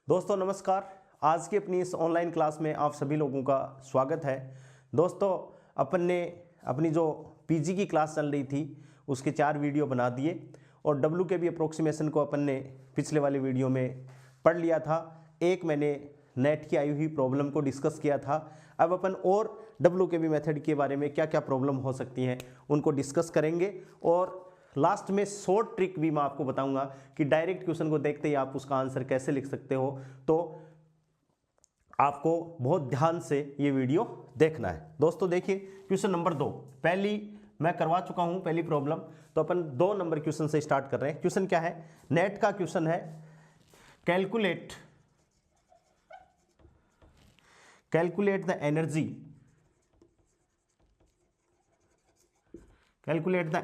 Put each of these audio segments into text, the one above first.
दोस्तों नमस्कार। आज की अपनी इस ऑनलाइन क्लास में आप सभी लोगों का स्वागत है। दोस्तों अपन ने अपनी जो पीजी की क्लास चल रही थी उसके 4 वीडियो बना दिए और डब्ल्यू के बी अप्रोक्सीमेशन को अपन ने पिछले वाले वीडियो में पढ़ लिया था। एक मैंने नेट की आई हुई प्रॉब्लम को डिस्कस किया था। अब अपन और डब्ल्यू के बी मेथड के बारे में क्या क्या प्रॉब्लम हो सकती हैं उनको डिस्कस करेंगे और लास्ट में शॉर्ट ट्रिक भी मैं आपको बताऊंगा कि डायरेक्ट क्वेश्चन को देखते ही आप उसका आंसर कैसे लिख सकते हो। तो आपको बहुत ध्यान से ये वीडियो देखना है। दोस्तों देखिए क्वेश्चन नंबर 2 पहली मैं करवा चुका हूं पहली प्रॉब्लम। तो अपन 2 नंबर क्वेश्चन से स्टार्ट कर रहे हैं। क्वेश्चन क्या है? नेट का क्वेश्चन है। Calculate the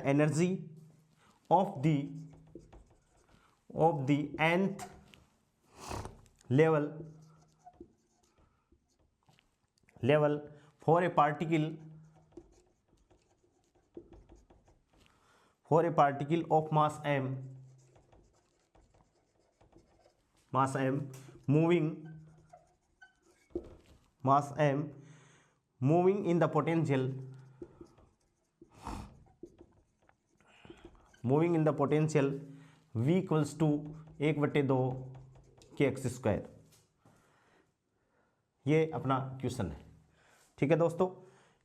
energy of the nth level for a particle of mass m moving in the potential v equals to 1/2 kx²। ये अपना क्वेश्चन है। ठीक है दोस्तों,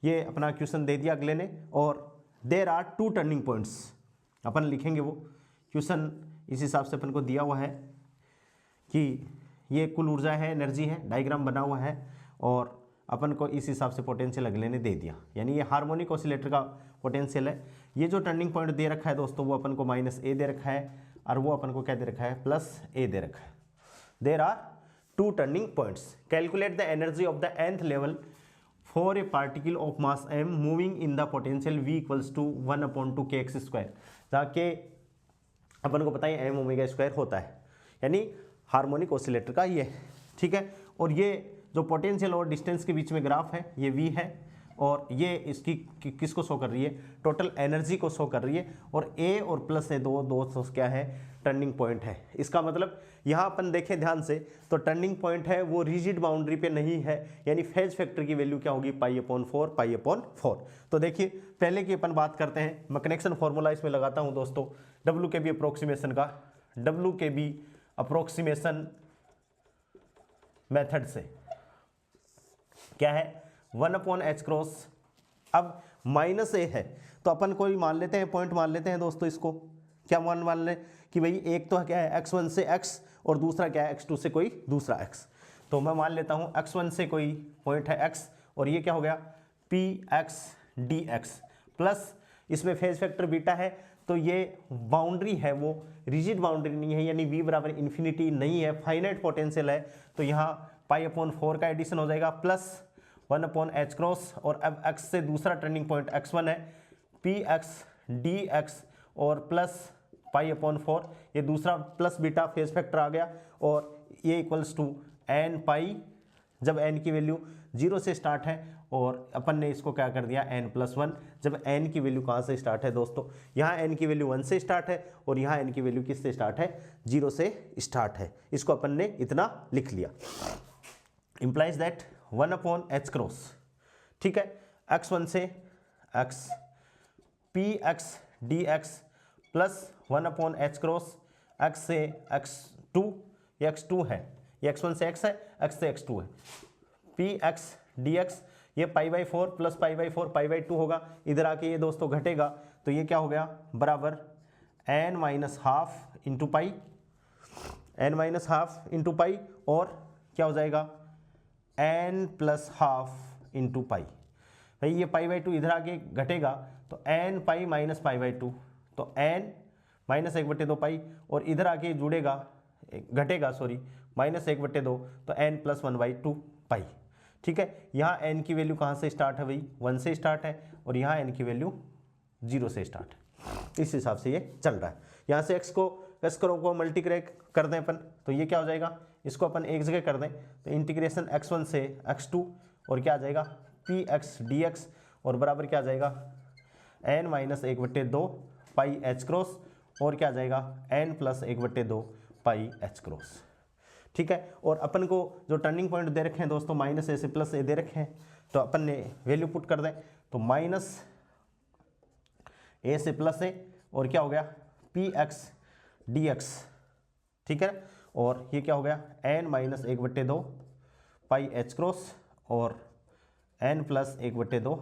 ये अपना क्वेश्चन दे दिया अगले ने। और देयर आर 2 टर्निंग पॉइंट्स अपन लिखेंगे। वो क्वेश्चन इस हिसाब से अपन को दिया हुआ है कि ये कुल ऊर्जा है, एनर्जी है, डायग्राम बना हुआ है और अपन को इस हिसाब से पोटेंशियल अगले ने दे दिया। यानी ये हार्मोनिक ऑसिलेटर का पोटेंशियल है। ये जो टर्निंग पॉइंट दे रखा है दोस्तों वो अपन को -a दे रखा है और वो अपन को क्या दे रखा है +a दे रखा है। There are 2 turning points. Calculate the energy of the nth level for a particle of mass m moving in the potential v equals to 1/2 kx²। जहाँ के अपन को पता है m⍵² होता है, यानी हार्मोनिक ऑसिलेटर का ये। ठीक है, और ये जो पोटेंशियल और डिस्टेंस के बीच में ग्राफ है ये v है और ये इसकी किसको शो कर रही है? टोटल एनर्जी को शो कर रही है। और a और +a दो क्या है? टर्निंग पॉइंट है। इसका मतलब यहाँ अपन देखें ध्यान से तो टर्निंग पॉइंट है वो रिजिड बाउंड्री पे नहीं है, यानी फेज फैक्टर की वैल्यू क्या होगी? π/4। तो देखिए पहले की अपन बात करते हैं। मैं कनेक्शन फॉर्मूला इसमें लगाता हूँ दोस्तों डब्ल्यू के बी अप्रोक्सीमेशन का। डब्ल्यू के बी अप्रोक्सीमेशन मेथड से क्या है? 1/h×। अब -a है तो अपन कोई मान लेते हैं, पॉइंट मान लेते हैं दोस्तों। इसको क्या मान लें कि भाई एक तो क्या है x1 से x और दूसरा क्या है x2 से कोई दूसरा x। तो मैं मान लेता हूं x1 से कोई पॉइंट है x और ये क्या हो गया px dx प्लस इसमें फेज फैक्टर बीटा है। तो ये बाउंड्री है वो रिजिड बाउंड्री नहीं है, यानी v बराबर इन्फिनिटी नहीं है, फाइनाइट पोटेंशियल है। तो यहाँ π/4 का एडिशन हो जाएगा प्लस 1/h× और अब x से दूसरा टर्निंग पॉइंट x1 है px dx और प्लस π/4। ये दूसरा प्लस बीटा फेज फैक्टर आ गया और ये इक्वल्स टू n पाई, जब n की वैल्यू 0 से स्टार्ट है और अपन ने इसको क्या कर दिया n+1। जब n की वैल्यू कहाँ से स्टार्ट है दोस्तों? यहाँ n की वैल्यू 1 से स्टार्ट है और यहाँ n की वैल्यू किस से स्टार्ट है? 0 से स्टार्ट है। इसको अपन ने इतना लिख लिया। Implies that 1/h×। ठीक है, x1 से x px dx plus 1/h×, x से x2, ये x2 है, ये x1 से x है, x से x2 है। px dx ये π/4 प्लस π/4 π/2 होगा। इधर आके ये दोस्तों घटेगा तो ये क्या हो गया? बराबर n-12 into pi, n-12 into pi और क्या हो जाएगा n+12 इंटू पाई। भाई ये π/2 इधर आके घटेगा तो n पाई माइनस π/2 तो n -1/2 पाई और इधर आके जुड़ेगा घटेगा -1/2 तो n+1/2 पाई। ठीक है, यहाँ n की वैल्यू कहाँ से स्टार्ट है? भाई 1 से स्टार्ट है और यहाँ n की वैल्यू 0 से स्टार्ट है। इस हिसाब से ये चल रहा है। यहाँ से x को मल्टीप्लाई कर दें अपन तो ये क्या हो जाएगा? इसको अपन एक जगह कर दें तो इंटीग्रेशन x1 से x2 और क्या आ जाएगा px dx और बराबर क्या आ जाएगा n-1/2 πh× और क्या आ जाएगा n+1/2 πh×। ठीक है। और अपन को जो टर्निंग पॉइंट दे रखे हैं दोस्तों माइनस ए से प्लस ए दे रखे हैं, तो अपन ने वैल्यू पुट कर दें, तो माइनस ए से प्लस ए और क्या हो गया पी एक्स डी एक्स, ठीक है। और ये क्या हो गया N minus 1/2 pi h cross और एन प्लस 1/2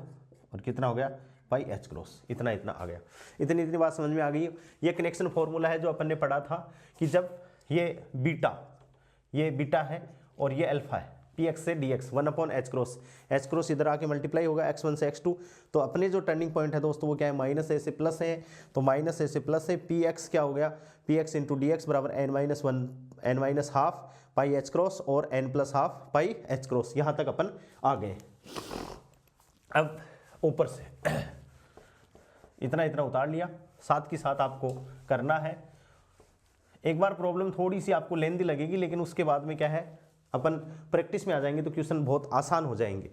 और कितना हो गया पाई एच क्रॉस, इतना इतना आ गया। इतनी बात समझ में आ गई। ये कनेक्शन फॉर्मूला है जो अपन ने पढ़ा था कि जब ये बीटा है और ये अल्फा है, पी एक्स से डी एक्स 1/एच क्रॉस इधर आके मल्टीप्लाई होगा x1 से x2, तो अपने जो टर्निंग पॉइंट है दोस्तों वो क्या है माइनस ए से प्लस है, तो माइनस ए से प्लस है पी एक्स क्या हो गया P x into D x बराबर n minus half pi h cross और n plus half pi h cross. यहाँ तक अपन आ गए। अब ऊपर से इतना इतना उतार लिया, साथ के साथ आपको करना है। एक बार प्रॉब्लम थोड़ी सी आपको लेंदी लगेगी, लेकिन उसके बाद में क्या है अपन प्रैक्टिस में आ जाएंगे तो क्वेश्चन बहुत आसान हो जाएंगे।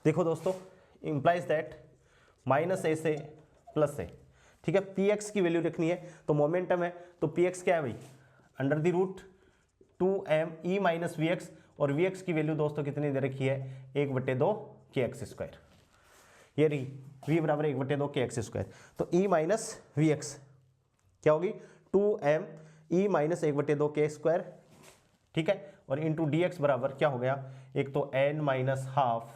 देखो दोस्तों, इंप्लाइज दैट माइनस ए से प्लस ए, ठीक है। पी एक्स की वैल्यू रखनी है तो मोमेंटम है, तो पी एक्स क्या है भाई under the root 2m E minus V x, और वी एक्स की वैल्यू दोस्तों कितनी दे रखी है 1/2 के एक्स स्क्वायर, ये रही v बराबर 1/2 के एक्स स्क्वायर। तो e माइनस वी एक्स क्या होगी 2m e माइनस 1/2 के स्क्वायर, ठीक है। और इंटू डी एक्स बराबर क्या हो गया, एक तो n minus half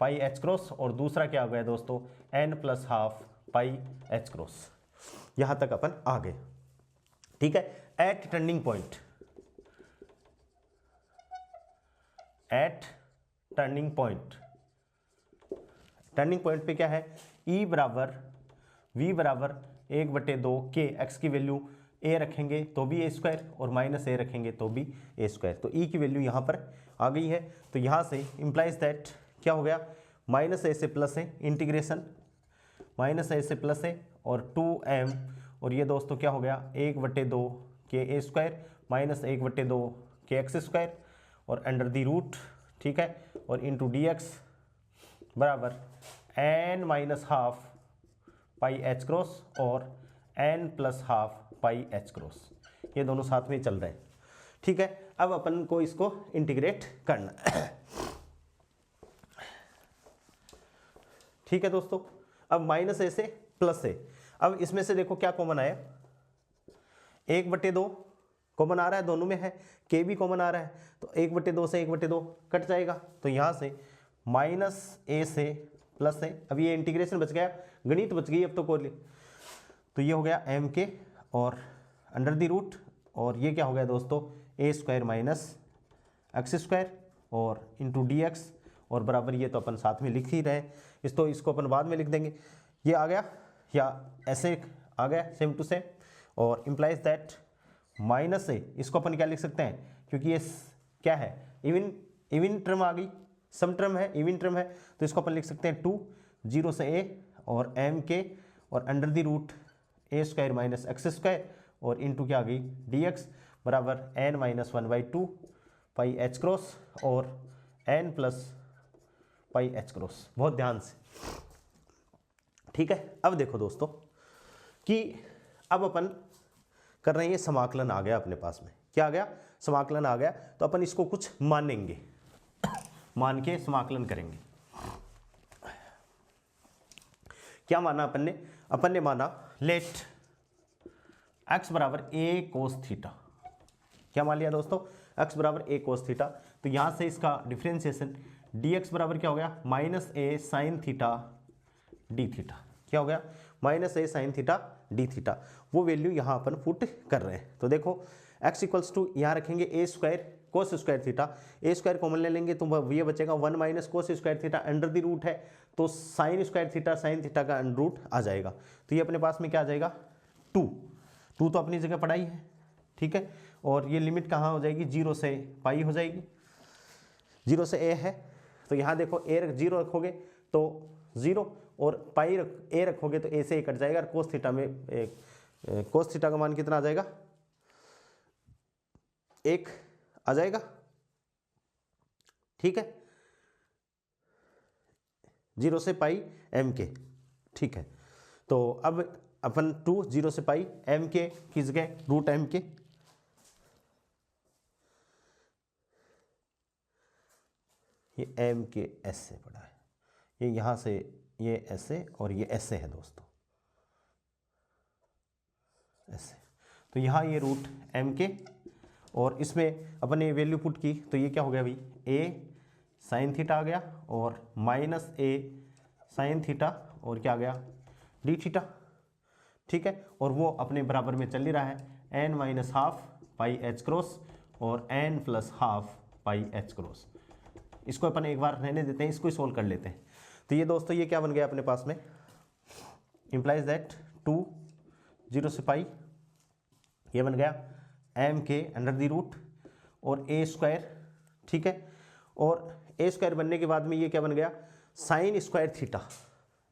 pi h cross और दूसरा क्या हो गया दोस्तों n plus half pi h cross. यहां तक अपन आ गए, ठीक है। At turning point, at turning point पे क्या है E बराबर V बराबर 1/2 के एक्स की वैल्यू a रखेंगे तो भी a स्क्वायर और माइनस a रखेंगे तो भी a स्क्वायर, तो E की वैल्यू यहाँ पर आ गई है। तो यहाँ से इम्प्लाइज दैट क्या हो गया माइनस a से plus a integration minus a से प्लस a और 2m और ये दोस्तों क्या हो गया 1/2 के a स्क्वायर माइनस 1/2 के एक्स स्क्वायर और अंडर दी रूट, ठीक है। और इंटू डी एक्स बराबर n minus half pi h cross और n plus half pi h cross, ये दोनों साथ में चल रहे हैं, ठीक है। अब अपन को इसको इंटीग्रेट करना ठीक है दोस्तों। अब माइनस ए से प्लस ए, अब इसमें से देखो क्या कॉमन आया 1/2 कॉमन आ रहा है, दोनों में है, के भी कॉमन आ रहा है, तो 1/2 से 1/2 कट जाएगा, तो यहाँ से माइनस ए से प्लस ए, अब ये इंटीग्रेशन बच गया, गणित बच गई अब तो कोई, तो ये हो गया एम के और अंडर द रूट और ये क्या हो गया दोस्तों ए स्क्वायर माइनस एक्स स्क्वायर और इंटू डी एक्स और बराबर ये तो अपन साथ में लिख ही रहे, इसको अपन बाद में लिख देंगे। ये आ गया या ऐसे आ गया सेम टू सेम, और इम्प्लाइज दैट माइनस ए इसको अपन क्या लिख सकते हैं क्योंकि ये क्या है इवन टर्म आ गई, सम टर्म है, इवन टर्म है, तो इसको अपन लिख सकते हैं 2 0 से a और m के और under the root a square minus x square और इंटू क्या आ गई डी एक्स बराबर n minus 1/2 pi h cross और n plus pi h cross. बहुत ध्यान से, ठीक है। अब देखो दोस्तों कि अब अपन कर रहे हैं, ये समाकलन आ गया अपने पास में, क्या आ गया समाकलन आ गया, तो अपन इसको कुछ मानेंगे, मान के समाकलन करेंगे। क्या माना अपन ने माना लेट x बराबर a कोस थीटा, क्या मान लिया दोस्तों x बराबर a कोस थीटा, तो यहां से इसका डिफरेंशिएशन dx बराबर क्या हो गया minus a sine theta D theta, क्या हो गया minus a sine theta D theta, वो वैल्यू यहाँ अपन पुट कर रहे हैं। तो देखो x इक्वल्स टू यहाँ रखेंगे a square cos square theta, a square common ले लेंगे तो ये बचेगा 1 minus cos square theta, under the root है तो sine square theta sine theta का अंडर रूट आ जाएगा, तो ये अपने पास में क्या आ जाएगा 2 तो अपनी जगह पढ़ाई है, ठीक है। और ये लिमिट कहाँ हो जाएगी 0 से पाई हो जाएगी, 0 से a है, तो यहाँ देखो a 0 रखोगे तो 0 और पाई a रखोगे तो a से a कट जाएगा, और कोस थीटा में कोस थीटा का मान कितना आ जाएगा 1 आ जाएगा, ठीक है, 0 से पाई m के, ठीक है। तो अब अपन 2 0 से पाई m के की जगह रूट m के, ये एम के ऐसे पड़ा है, ये यहाँ से ये ऐसे और ये ऐसे है दोस्तों, ऐसे। तो यहाँ ये रूट एम के और इसमें अपन ने वैल्यू पुट की तो ये क्या हो गया भाई, ए साइन थीटा आ गया और माइनस ए साइन थीटा और क्या आ गया, डी थीटा। ठीक है, और वो अपने बराबर में चल ही रहा है, n minus half pi h cross और n plus half pi h cross. इसको अपन एक बार रहने देते हैं, इसको ही सोल्व कर लेते हैं। तो ये दोस्तों ये क्या बन गया अपने पास में, इंप्लाइज दैट 2 0 से पाई, ये बन गया एम के अंडर द रूट और ए स्क्वायर। ठीक है, और ए स्क्वायर बनने के बाद में ये क्या बन गया, साइन स्क्वायर थीटा।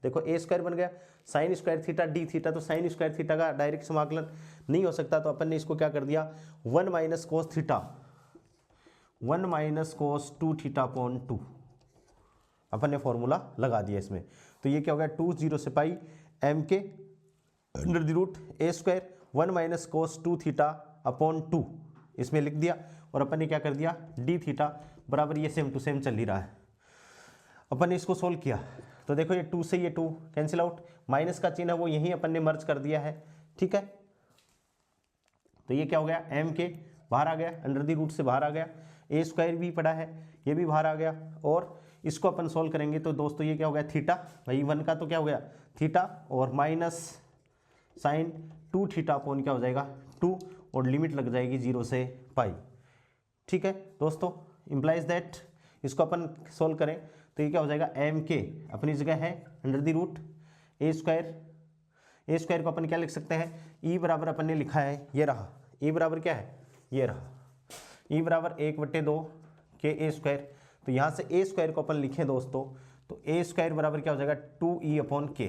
देखो ए स्क्वायर बन गया sign square theta D theta, तो साइन स्क्वायर थीटा का डायरेक्ट समाकलन नहीं हो सकता, तो अपन ने इसको क्या कर दिया 1 minus cos theta, 1 minus cos 2 theta upon 2 अपन ने फॉर्मूला लगा दिया इसमें। तो ये क्या हो गया 2 0 से पाई एम के under the root a square 1 minus cos 2 theta upon 2 इसमें लिख दिया, और अपन ने क्या कर दिया डी थीटा बराबर ये सेम टू सेम चल ही रहा है। अपन ने इसको सोल्व किया तो देखो ये 2 से ये 2 कैंसिल आउट, माइनस का चिन्ह है वो यहीं अपन ने मर्ज कर दिया है। ठीक है, तो ये क्या हो गया एम के बाहर आ गया, अंडर द रूट से बाहर आ गया, ए स्क्वायर भी पड़ा है ये भी बाहर आ गया, और इसको अपन सोल्व करेंगे तो दोस्तों ये क्या हो गया थीटा, भाई 1 का तो क्या हो गया थीटा और माइनस साइन 2 थीटा अपॉन क्या हो जाएगा 2 और लिमिट लग जाएगी 0 से पाई। ठीक है दोस्तों, इम्प्लाइज दैट इसको अपन सोल्व करें तो ये क्या हो जाएगा एम के अपनी जगह है under the root a square को अपन क्या लिख सकते हैं ई बराबर अपन ने लिखा है ये रहा, ई बराबर क्या है ये रहा, ई बराबर 1/2 के ए स्क्वायर। तो यहाँ से ए स्क्वायर को अपन लिखें दोस्तों तो ए स्क्वायर बराबर क्या हो जाएगा 2e अपॉन के,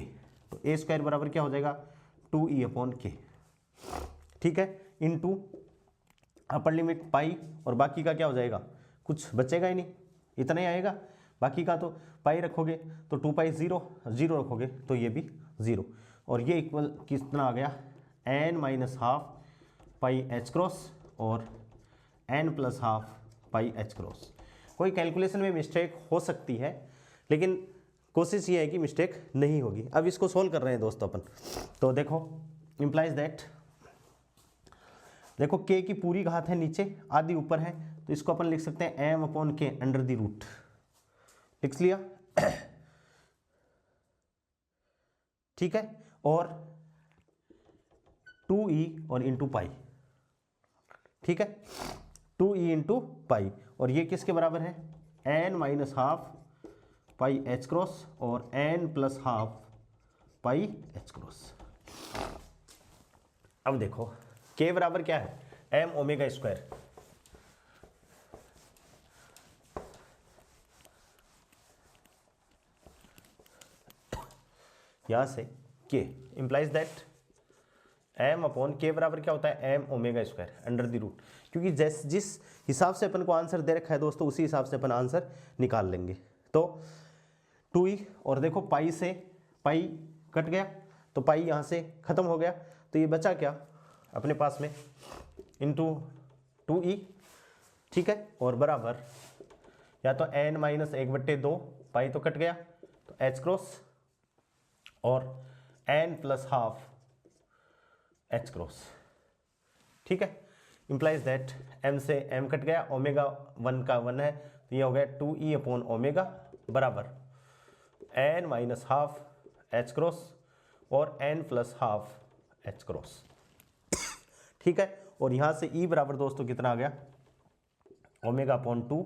तो ए स्क्वायर बराबर क्या हो जाएगा 2e अपॉन के। ठीक है, इनटू अपर लिमिट पाई और बाकी का क्या हो जाएगा कुछ बचेगा ही नहीं, इतना ही आएगा, बाकी का तो पाई रखोगे तो 2 पाई 0 रखोगे तो ये भी 0, और ये इक्वल कितना आ गया n minus half pi h cross और n plus half pi h cross. कोई कैलकुलेशन में मिस्टेक हो सकती है लेकिन कोशिश ये है कि मिस्टेक नहीं होगी। अब इसको सोल्व कर रहे हैं दोस्तों अपन, तो देखो इम्प्लाइज दैट देखो k की पूरी घात है नीचे आधी ऊपर है, तो इसको अपन लिख सकते हैं m अपॉन के अंडर द रूट, लिख लिया। ठीक है, और 2e और इंटू पाई। ठीक है, 2e इंटू पाई, और ये किसके बराबर है n minus half pi h cross और n plus half pi h cross. अब देखो k बराबर क्या है m ओमेगा स्क्वायर, यहां से k implies that m upon k बराबर क्या होता है m omega square under the root, क्योंकि जिस हिसाब से अपन को आंसर दे रखा है दोस्तों उसी हिसाब से अपन आंसर निकाल लेंगे। तो 2e और देखो पाई से पाई कट गया तो पाई यहाँ से खत्म हो गया, तो ये बचा क्या अपने पास में इंटू 2e। ठीक है, और बराबर या तो n माइनस 1/2 पाई तो कट गया तो एच क्रॉस और n plus half H cross. ठीक है, इंप्लाइज दैट m से m कट गया, ओमेगा 1 का 1 है तो ये हो गया 2e अपॉन ओमेगा बराबर n minus half H cross और n plus half H cross. ठीक है, और यहाँ से e बराबर दोस्तों कितना आ गया ओमेगा अपॉन 2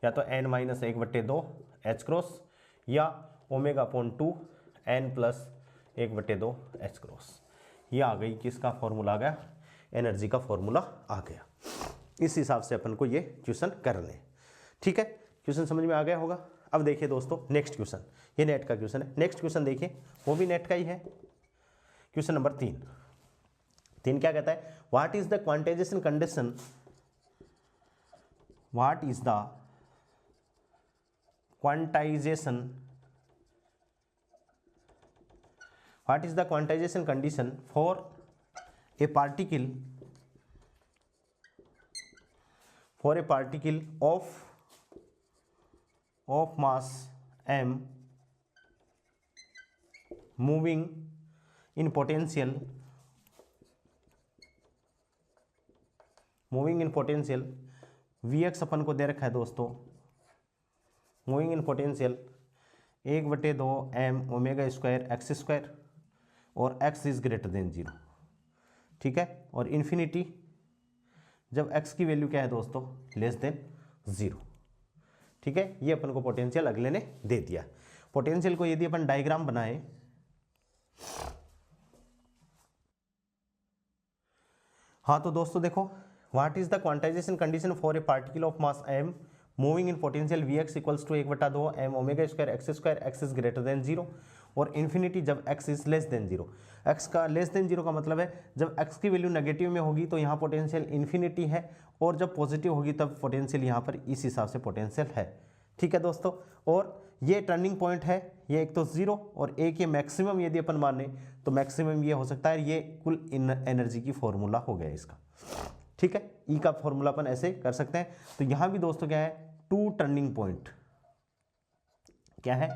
या तो n माइनस 1/2 एच क्रॉस या omega upon 2 n plus 1/2 h cross. ये आ गई किसका फॉर्मूला आ गया एनर्जी का फॉर्मूला आ गया। इस हिसाब से अपन को ये क्वेश्चन करने हैं। ठीक है, क्वेश्चन समझ में आ गया होगा। अब देखिए दोस्तों नेक्स्ट क्वेश्चन, ये नेट का क्वेश्चन है। नेक्स्ट क्वेश्चन देखिए वो भी नेट का ही है, क्वेश्चन नंबर 3 क्या कहता है what is the quantization condition, what is the quantization condition for a particle of of mass m moving in potential Vx अपन को दे रखा है दोस्तों, moving in potential 1/2 m omega square x square, और x is greater than 0, ठीक है। और infinity जब x की वैल्यू क्या है दोस्तों, लेस देन 0, ठीक है। ये अपन को पोटेंशियल अगले ने दे दिया। पोटेंशियल को यदि अपन डायग्राम बनाए, हाँ तो दोस्तों देखो, what is the quantization condition for a particle of mass m moving in potential Vx equals to 1/2 m omega square x square, x is greater than 0, और इन्फिनिटी जब x is less than 0। x का less than 0 का मतलब है जब x की value negative में होगी तो यहाँ पोटेंशियल इन्फिनिटी है, और जब पॉजिटिव होगी तब पोटेंशियल यहाँ पर इस हिसाब से पोटेंशियल है, ठीक है दोस्तों। और ये टर्निंग पॉइंट है, ये एक तो 0 और एक ये मैक्सिमम यदि अपन माने तो मैक्सिमम ये हो सकता है, ये कुल एनर्जी की फॉर्मूला हो गया इसका, ठीक है। ई का फॉर्मूला अपन ऐसे कर सकते हैं। तो यहाँ भी दोस्तों क्या है, टू टर्निंग पॉइंट, क्या है,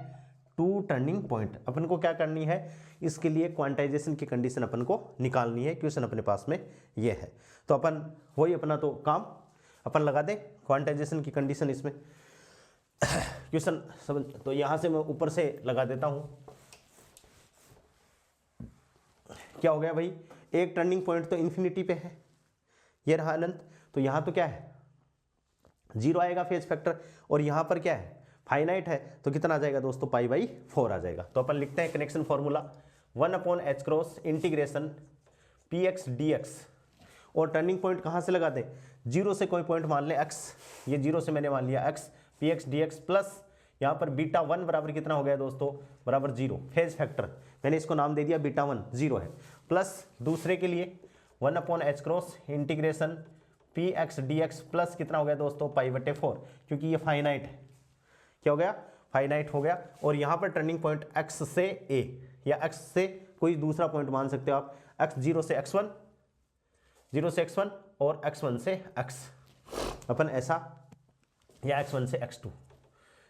टू टर्निंग पॉइंट। अपन को क्या करनी है, इसके लिए क्वांटाइजेशन की कंडीशन अपन को निकालनी है। क्वेश्चन अपने पास में ये है, तो अपन वही अपना तो काम अपन लगा दें, क्वांटाइजेशन की कंडीशन इसमें क्वेश्चन समझ। तो यहां से मैं ऊपर से लगा देता हूं, क्या हो गया भाई, एक टर्निंग पॉइंट तो इन्फिनिटी पे है, ये रहा अनंत, तो यहां तो क्या है 0 आएगा फेज फैक्टर, और यहां पर क्या है फाइनाइट है, तो कितना आ जाएगा दोस्तों, π/4 आ जाएगा। तो अपन लिखते हैं connection formula 1/h cross integration px dx, और टर्निंग पॉइंट कहां से लगा दें, 0 से कोई पॉइंट मान ले x, ये 0 से मैंने मान लिया x, px dx प्लस यहाँ पर β1 बराबर कितना हो गया दोस्तों, बराबर 0, फेज फैक्टर मैंने इसको नाम दे दिया β1 0 है, प्लस दूसरे के लिए 1/h cross integration px dx plus कितना हो गया दोस्तों, π/4, क्योंकि ये फाइनाइट है, क्या हो गया, फाइनाइट हो गया। और यहाँ पर टर्निंग पॉइंट x से a या x से कोई दूसरा पॉइंट मान सकते हो आप, x 0 से x1, 0 से x1 और x1 से x, अपन ऐसा, या x1 से x2,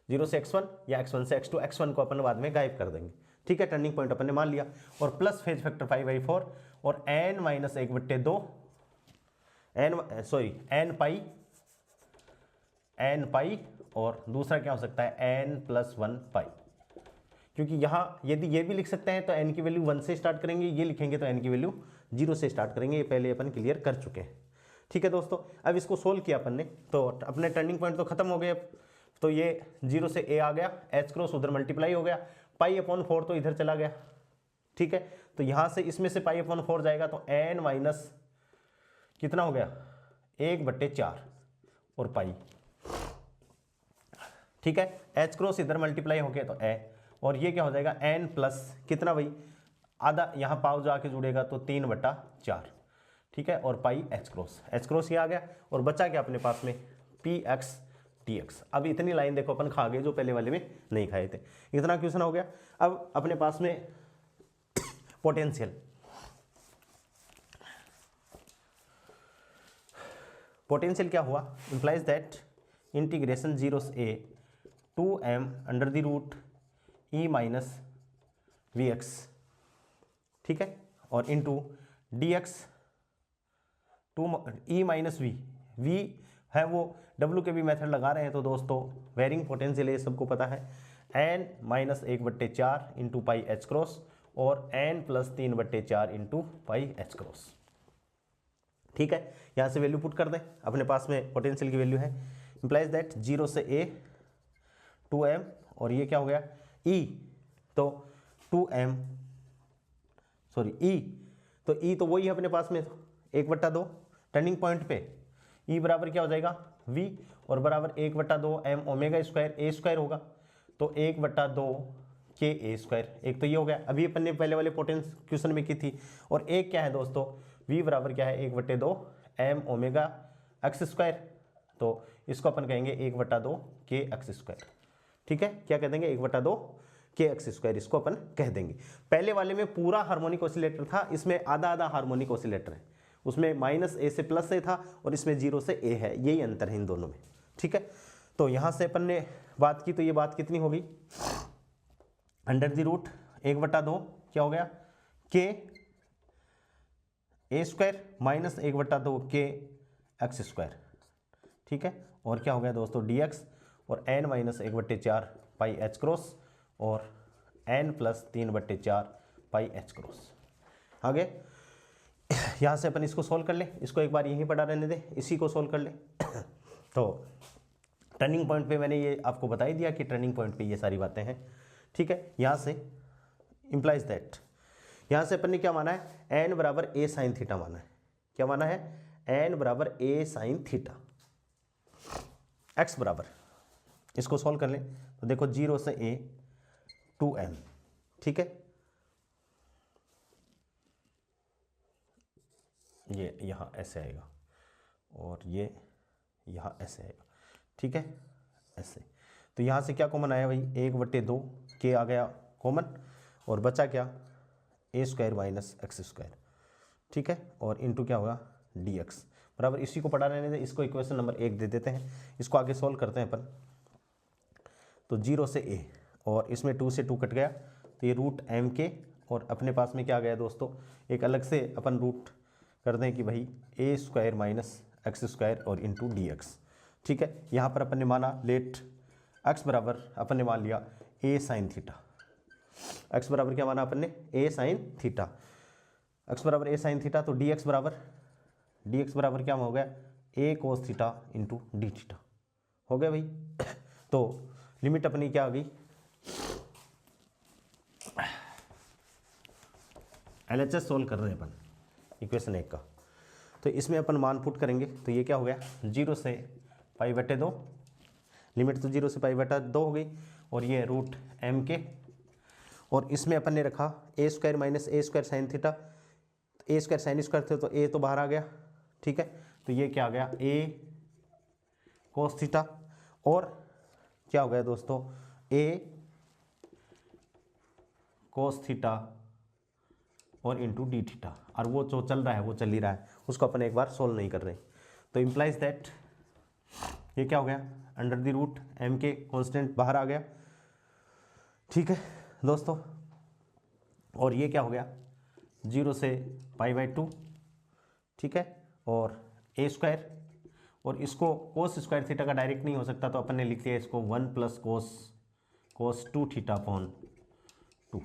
0 से x1 या x1 से x2, x1 को अपन बाद में गायब कर देंगे, ठीक है। टर्निंग पॉइंट अपन ने मान लिया, और प्लस फेज फैक्टर π/4 और n-1/2 n पाई, और दूसरा क्या हो सकता है n+1 पाई, क्योंकि यहाँ यदि ये भी लिख सकते हैं तो n की वैल्यू 1 से स्टार्ट करेंगे, ये लिखेंगे तो n की वैल्यू 0 से स्टार्ट करेंगे, ये पहले अपन क्लियर कर चुके हैं, ठीक है दोस्तों। अब इसको सोल्व किया अपन ने, तो अपने टर्निंग पॉइंट तो खत्म हो गए, तो ये 0 से a आ गया, h क्रॉस उधर मल्टीप्लाई हो गया, π/4 तो इधर चला गया, ठीक है। तो यहाँ से इसमें से π/4 जाएगा तो n माइनस कितना हो गया 1/4 और पाई, ठीक है। h क्रॉस इधर मल्टीप्लाई हो गया तो a, और ये क्या हो जाएगा n प्लस कितना भाई, आधा यहाँ पाव जाके जुड़ेगा तो 3/4, ठीक है, और पाई h क्रॉस ये आ गया, और बचा क्या अपने पास में px dx। अब इतनी लाइन देखो अपन खा गए जो पहले वाले में नहीं खाए थे, इतना क्वेश्चन हो गया। अब अपने पास में पोटेंशियल, पोटेंशियल क्या हुआ, इंप्लाइज दैट इंटीग्रेशन 0 से a 2m under the root e minus vx, ठीक है, और into dx 2 e minus v है वो w के भी मेथड लगा रहे हैं, तो दोस्तों वेरिंग पोटेंशियल है, सबको पता है, n-1/4 into pi h cross और n+3/4 into pi h cross, ठीक है। यहाँ से वैल्यू पुट कर दें, अपने पास में पोटेंशियल की वैल्यू है, इंप्लाइज दैट 0 से a 2m, और ये क्या हो गया e, तो 2m सॉरी e, तो e तो वही है अपने पास में 1/2 टर्निंग पॉइंट पे, e बराबर क्या हो जाएगा v, और बराबर 1/2 m omega square a square होगा, तो 1/2 k a स्क्वायर, एक तो ये हो गया, अभी अपन ने पहले वाले पोटेंशियल क्वेश्चन में की थी, और एक क्या है दोस्तों v बराबर क्या है 1/2 m ओमेगा x स्क्वायर, तो इसको अपन कहेंगे 1/2 k x स्क्वायर, ठीक है, क्या कह देंगे 1/2 के एक्स स्क्वायर, इसको अपन कह देंगे। पहले वाले में पूरा हार्मोनिक ऑसिलेटर था, इसमें आधा आधा हार्मोनिक ऑसिलेटर है, उसमें -a से +a था और इसमें 0 से a है, यही अंतर है इन दोनों में, ठीक है। तो यहाँ से अपन ने बात की, तो ये बात कितनी हो गई, अंडर द रूट 1/2 क्या हो गया के ए स्क्वायर माइनस 1/2 के एक्स स्क्वायर, ठीक है। और क्या हो गया दोस्तों डी एक्स और n minus 1/4 pi h cross और n plus 3/4 pi h cross. आगे यहाँ से अपन इसको सोल्व कर ले, इसको एक बार यहीं पढ़ा रहने दे, इसी को सोल्व कर ले। तो टर्निंग पॉइंट पे मैंने ये आपको बता ही दिया कि टर्निंग पॉइंट पे ये सारी बातें हैं, ठीक है। यहाँ से इम्प्लाइज दैट, यहाँ से अपन ने क्या माना है, n बराबर a साइन थीटा माना है। क्या माना है, n बराबर a साइन थीटा, x बराबर, इसको सॉल्व कर लें तो देखो 0 से a 2m, ठीक है। ये यहाँ ऐसे आएगा और ये यहाँ ऐसे आएगा, ठीक है, ऐसे। तो यहाँ से क्या कॉमन आया भाई, 1/2 के आ गया कॉमन और बचा क्या, ए स्क्वायर माइनस एक्स स्क्वायर, ठीक है। और इनटू क्या होगा डी एक्स बराबर, इसी को पढ़ा रहने दे, इसको इक्वेशन नंबर 1 दे देते हैं, इसको आगे सॉल्व करते हैं अपन। तो 0 से a और इसमें 2 से 2 कट गया, तो ये रूट एम के, और अपने पास में क्या आ गया दोस्तों, एक अलग से अपन रूट कर दें कि भाई ए स्क्वायर माइनस एक्स स्क्वायर और इंटू डी एक्स, ठीक है। यहाँ पर अपन ने माना लेट एक्स बराबर, अपन ने मान लिया ए साइन थीटा, एक्स बराबर क्या माना अपन ने, ए साइन थीटा, एक्स बराबर ए साइन थीटा। तो डी एक्स बराबर क्या हो गया, a cos theta into d theta, हो गया भाई। तो लिमिट अपनी क्या आ गई, एलएचएस सोल्व कर रहे हैं अपन इक्वेशन 1 का, तो इसमें अपन मान पुट करेंगे, तो ये क्या हो गया 0 से π/2, लिमिट तो 0 से π/2 हो गई, और ये रूट एम के, और इसमें अपन ने रखा ए स्क्वायर माइनस ए स्क्वायर साइन थीटा, ए स्क्वायर साइन स्क्वायर थे तो ए तो बाहर आ गया, ठीक है। तो ये क्या आ गया ए कोस थीटा, और क्या हो गया दोस्तों ए कोस थीटा और इंटू डी थीटा, और वो जो चल रहा है वो चल ही रहा है, उसको अपन एक बार सोल्व नहीं कर रहे। तो इम्प्लाइज दैट ये क्या हो गया, अंडर द रूट एम के कॉन्स्टेंट बाहर आ गया, ठीक है दोस्तों। और ये क्या हो गया 0 से π/2, ठीक है, और ए स्क्वायर, और इसको कोस स्क्वायर थीटा का डायरेक्ट नहीं हो सकता, तो अपन ने लिख दिया इसको 1 प्लस कोस 2 थीटा अपॉन 2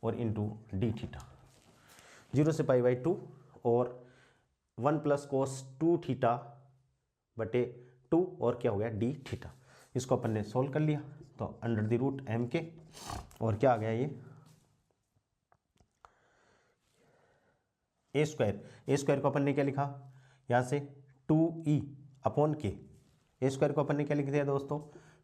और इंटू डी थीटा, 0 से π/2 और 1 प्लस कोस 2 थीटा बटे 2 और क्या हो गया डी थीटा। इसको अपन ने सोल्व कर लिया, तो अंडर द रूट एम के, और क्या आ गया ये ए स्क्वायर को अपन ने क्या लिखा, यहाँ से 2e अपॉन के, ए स्क्वायर को अपन ने क्या लिख दिया दोस्तों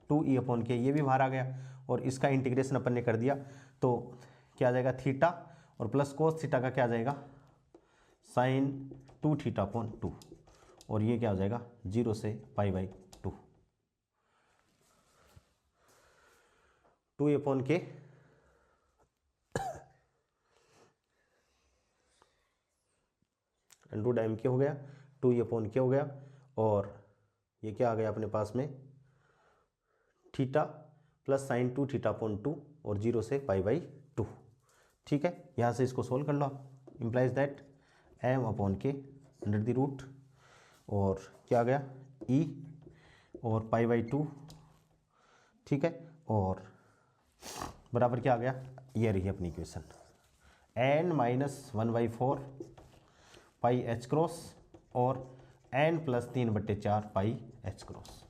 2e अपॉन के, ये भी बाहर आ गया, और इसका इंटीग्रेशन अपन ने कर दिया, तो क्या आ जाएगा थीटा और प्लस कोस थीटा का क्या आ जाएगा साइन 2 थीटा अपॉन 2, और ये क्या हो जाएगा 0 से π/2, 2e अपॉन के अंडू डाइम के हो गया, 2e अपॉन के हो गया, और ये क्या आ गया अपने पास में theta plus sign 2 theta upon 2 और 0 से π/2, ठीक है। यहाँ से इसको सोल्व कर लो आप, इम्प्लाइज दैट m अपॉन के अंडर द रूट, और क्या आ गया e और π/2, ठीक है, और बराबर क्या आ गया, ये रही अपनी equation n minus 1/4 pi h cross और n plus 3/4 pi h cross,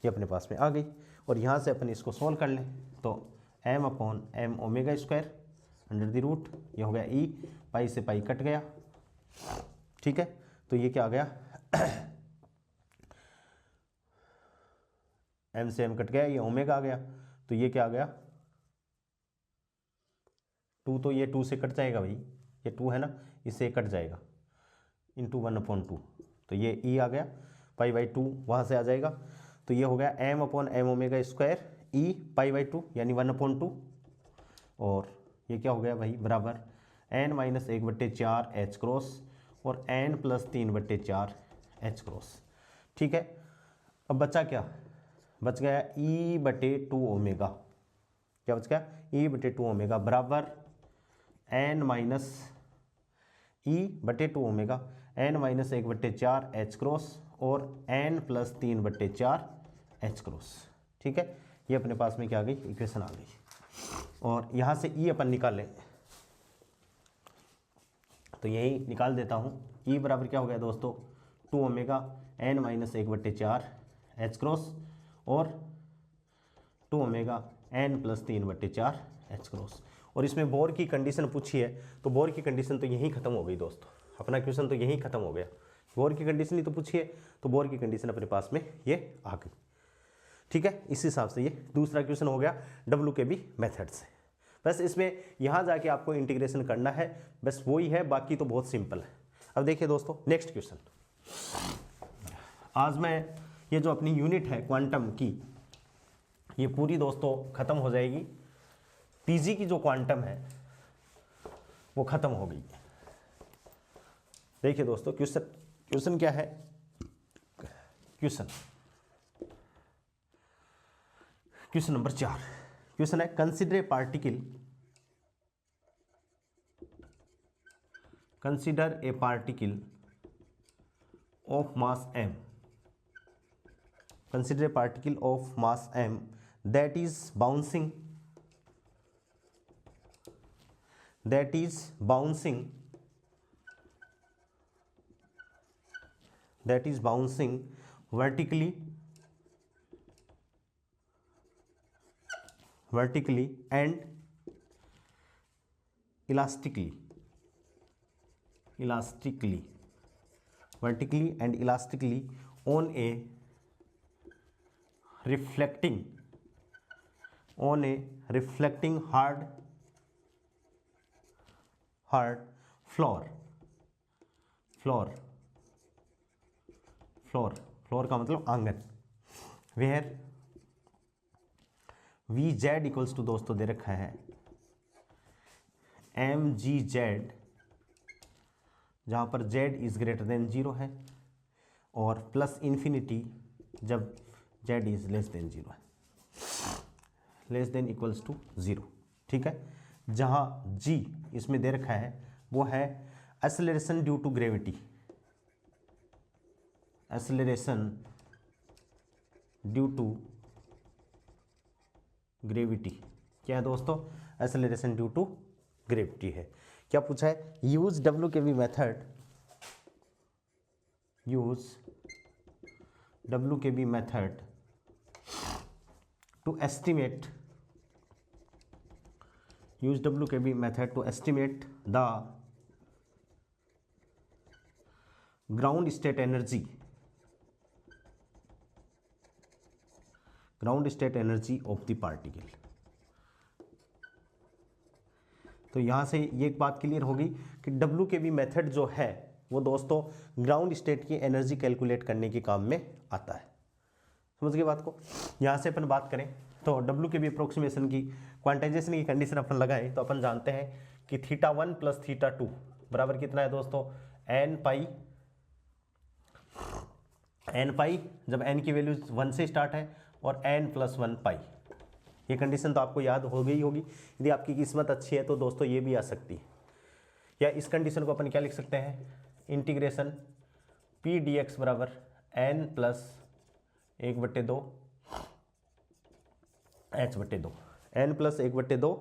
ये अपने पास में आ गई। और यहाँ से अपन इसको सोल्व कर लें, तो m upon m omega square under the root, ये हो गया e, पाई से पाई कट गया, ठीक है। तो ये क्या आ गया m से m कट गया, ये ओमेगा आ गया, तो ये क्या आ गया 2, तो ये 2 से कट जाएगा भाई, ये 2 है ना, इससे कट जाएगा इंटू 1/2, तो ये e आ गया, π/2 वहाँ से आ जाएगा, तो ये हो गया m upon m omega square e π/2 यानी 1/2, और ये क्या हो गया भाई बराबर n माइनस 1/4 एच क्रॉस और n प्लस 3/4 एच क्रॉस, ठीक है। अब बचा क्या, बच गया E/2 ओमेगा, क्या बच गया E/2 ओमेगा बराबर n minus E/2 omega n minus 1/4 H cross और n प्लस 3/4 H क्रॉस। ठीक है, ये अपने पास में क्या आ गई, इक्वेशन आ गई। और यहाँ से E अपन निकालें तो यही निकाल देता हूँ। E बराबर क्या हो गया दोस्तों 2 omega n minus 1/4 H cross और 2 omega n plus 3/4 H cross. और इसमें बोर की कंडीशन पूछी है तो बोर की कंडीशन तो यहीं खत्म हो गई दोस्तों, अपना क्वेश्चन तो यहीं खत्म हो गया। बोर की कंडीशन ही तो पूछी है तो बोर की कंडीशन अपने पास में ये आ गई। ठीक है, इस हिसाब से ये दूसरा क्वेश्चन हो गया WKB मेथड से। बस इसमें यहाँ जाके आपको इंटीग्रेशन करना है, बस वही है, बाकी तो बहुत सिंपल है। अब देखिए दोस्तों नेक्स्ट क्वेश्चन। आज मैं ये जो अपनी यूनिट है क्वांटम की, ये पूरी दोस्तों खत्म हो जाएगी। पीजी की जो क्वांटम है वो खत्म हो गई। देखिए दोस्तों क्वेश्चन क्या है, क्वेश्चन नंबर 4। क्वेश्चन है consider a particle of mass m, consider a particle of mass m that is bouncing vertically and elastically on a reflecting hard floor का मतलब आंगन, वेयर Vz इक्वल्स टू दोस्तों दे रखा है mgz, जहाँ पर z is greater than 0 है, और प्लस इन्फिनिटी जब z इज लेस देन 0 है, लेस देन इक्वल्स टू 0। ठीक है, जहाँ g इसमें दे रखा है वो है एक्सेलरेशन ड्यू टू ग्रेविटी, क्या है दोस्तों, एक्सेलरेशन ड्यू टू ग्रेविटी है। क्या पूछा है, use WKB method to estimate the ground state energy of the particle. तो यहाँ से ये एक बात क्लियर होगी कि WKB मेथड जो है वो दोस्तों ग्राउंड स्टेट की एनर्जी कैलकुलेट करने के काम में आता है। समझ गए बात को। यहाँ से अपन बात करें तो WKB अप्रोक्सीमेशन की क्वांटाइजेशन की कंडीशन अपन लगाएं तो अपन जानते हैं कि θ1 प्लस θ2 बराबर कितना है दोस्तों n पाई, जब n की वैल्यू 1 से स्टार्ट है, और n प्लस 1 पाई। ये कंडीशन तो आपको याद हो गई होगी, यदि आपकी किस्मत अच्छी है तो दोस्तों ये भी आ सकती है। या इस कंडीशन को अपन क्या लिख सकते हैं, इंटीग्रेशन P dx बराबर n plus 1/2 h/2, n plus 1/2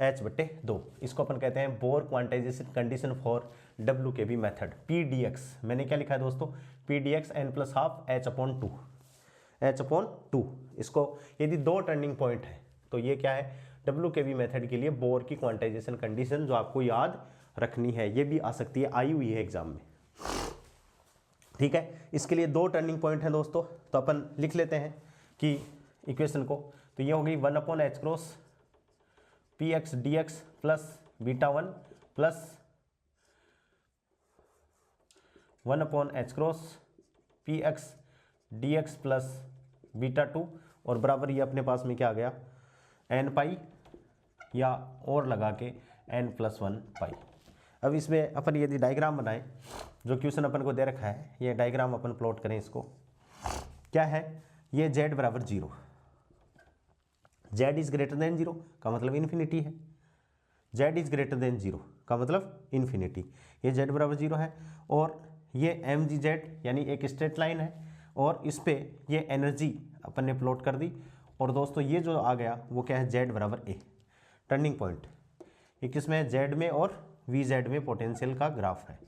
h/2। इसको अपन कहते हैं bore quantization condition for WKB method. P dx मैंने क्या लिखा है दोस्तों, P dx n plus half h/2। इसको यदि दो टर्निंग पॉइंट है तो ये क्या है, WKB मेथड के लिए बोर की क्वांटाइजेशन कंडीशन जो आपको याद रखनी है, ये भी आ सकती है, आई हुई है एग्जाम में। ठीक है, इसके लिए दो टर्निंग पॉइंट है दोस्तों, तो अपन लिख लेते हैं कि इक्वेशन को, तो ये हो गई 1/h cross px dx plus β1 plus 1/h cross px dx plus β2, और बराबर ये अपने पास में क्या आ गया n पाई, या और लगा के n प्लस 1 पाई। अब इसमें अपन यदि डायग्राम बनाएं, जो क्वेश्चन अपन को दे रखा है, ये डायग्राम अपन प्लॉट करें इसको। क्या है, ये z बराबर 0, z इज ग्रेटर देन 0 का मतलब इन्फिनिटी है, z इज ग्रेटर देन 0 का मतलब इन्फिनिटी, ये z बराबर 0 है। और ये mgz यानी एक स्ट्रेट लाइन है और इस पे ये एनर्जी अपन ने प्लॉट कर दी। और दोस्तों ये जो आ गया वो क्या है, z बराबर a, टर्निंग पॉइंट। ये किस में है, z में और vz में पोटेंशियल का ग्राफ है।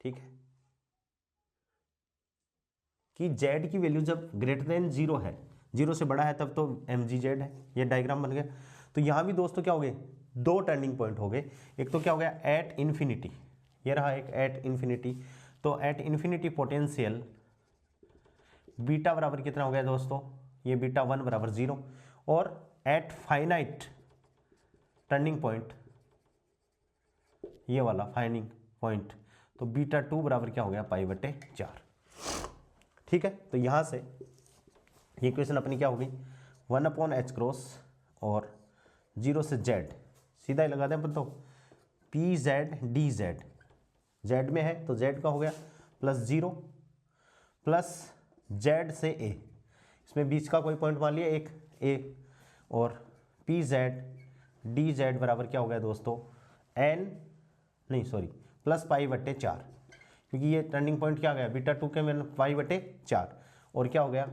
ठीक है कि z की वैल्यू जब ग्रेटर देन 0 है, 0 से बड़ा है तब तो mgz है, ये डायग्राम बन गया। तो यहाँ भी दोस्तों क्या हो गए, दो टर्निंग पॉइंट हो गए। एक तो क्या हो गया एट इन्फिनिटी, ये रहा एक एट इन्फिनिटी, तो एट इन्फिनिटी पोटेंशियल बीटा बराबर कितना हो गया दोस्तों, ये बीटा 1 बराबर 0। और एट फाइनाइट टर्निंग पॉइंट, ये वाला फाइनिंग पॉइंट, तो बीटा 2 बराबर क्या हो गया, π/4। ठीक है, तो यहाँ से ये इक्वेशन अपनी क्या हो गई, 1/h क्रॉस और 0 से z, सीधा ही लगा दें अपन तो pz dz, z में है तो z का हो गया प्लस 0 प्लस z से a, इसमें बीच का कोई पॉइंट मान लिया एक a, और pz dz बराबर क्या हो गया दोस्तों, प्लस π/4, क्योंकि ये टर्निंग पॉइंट क्या गया बीटा 2 के में π/4, और क्या हो गया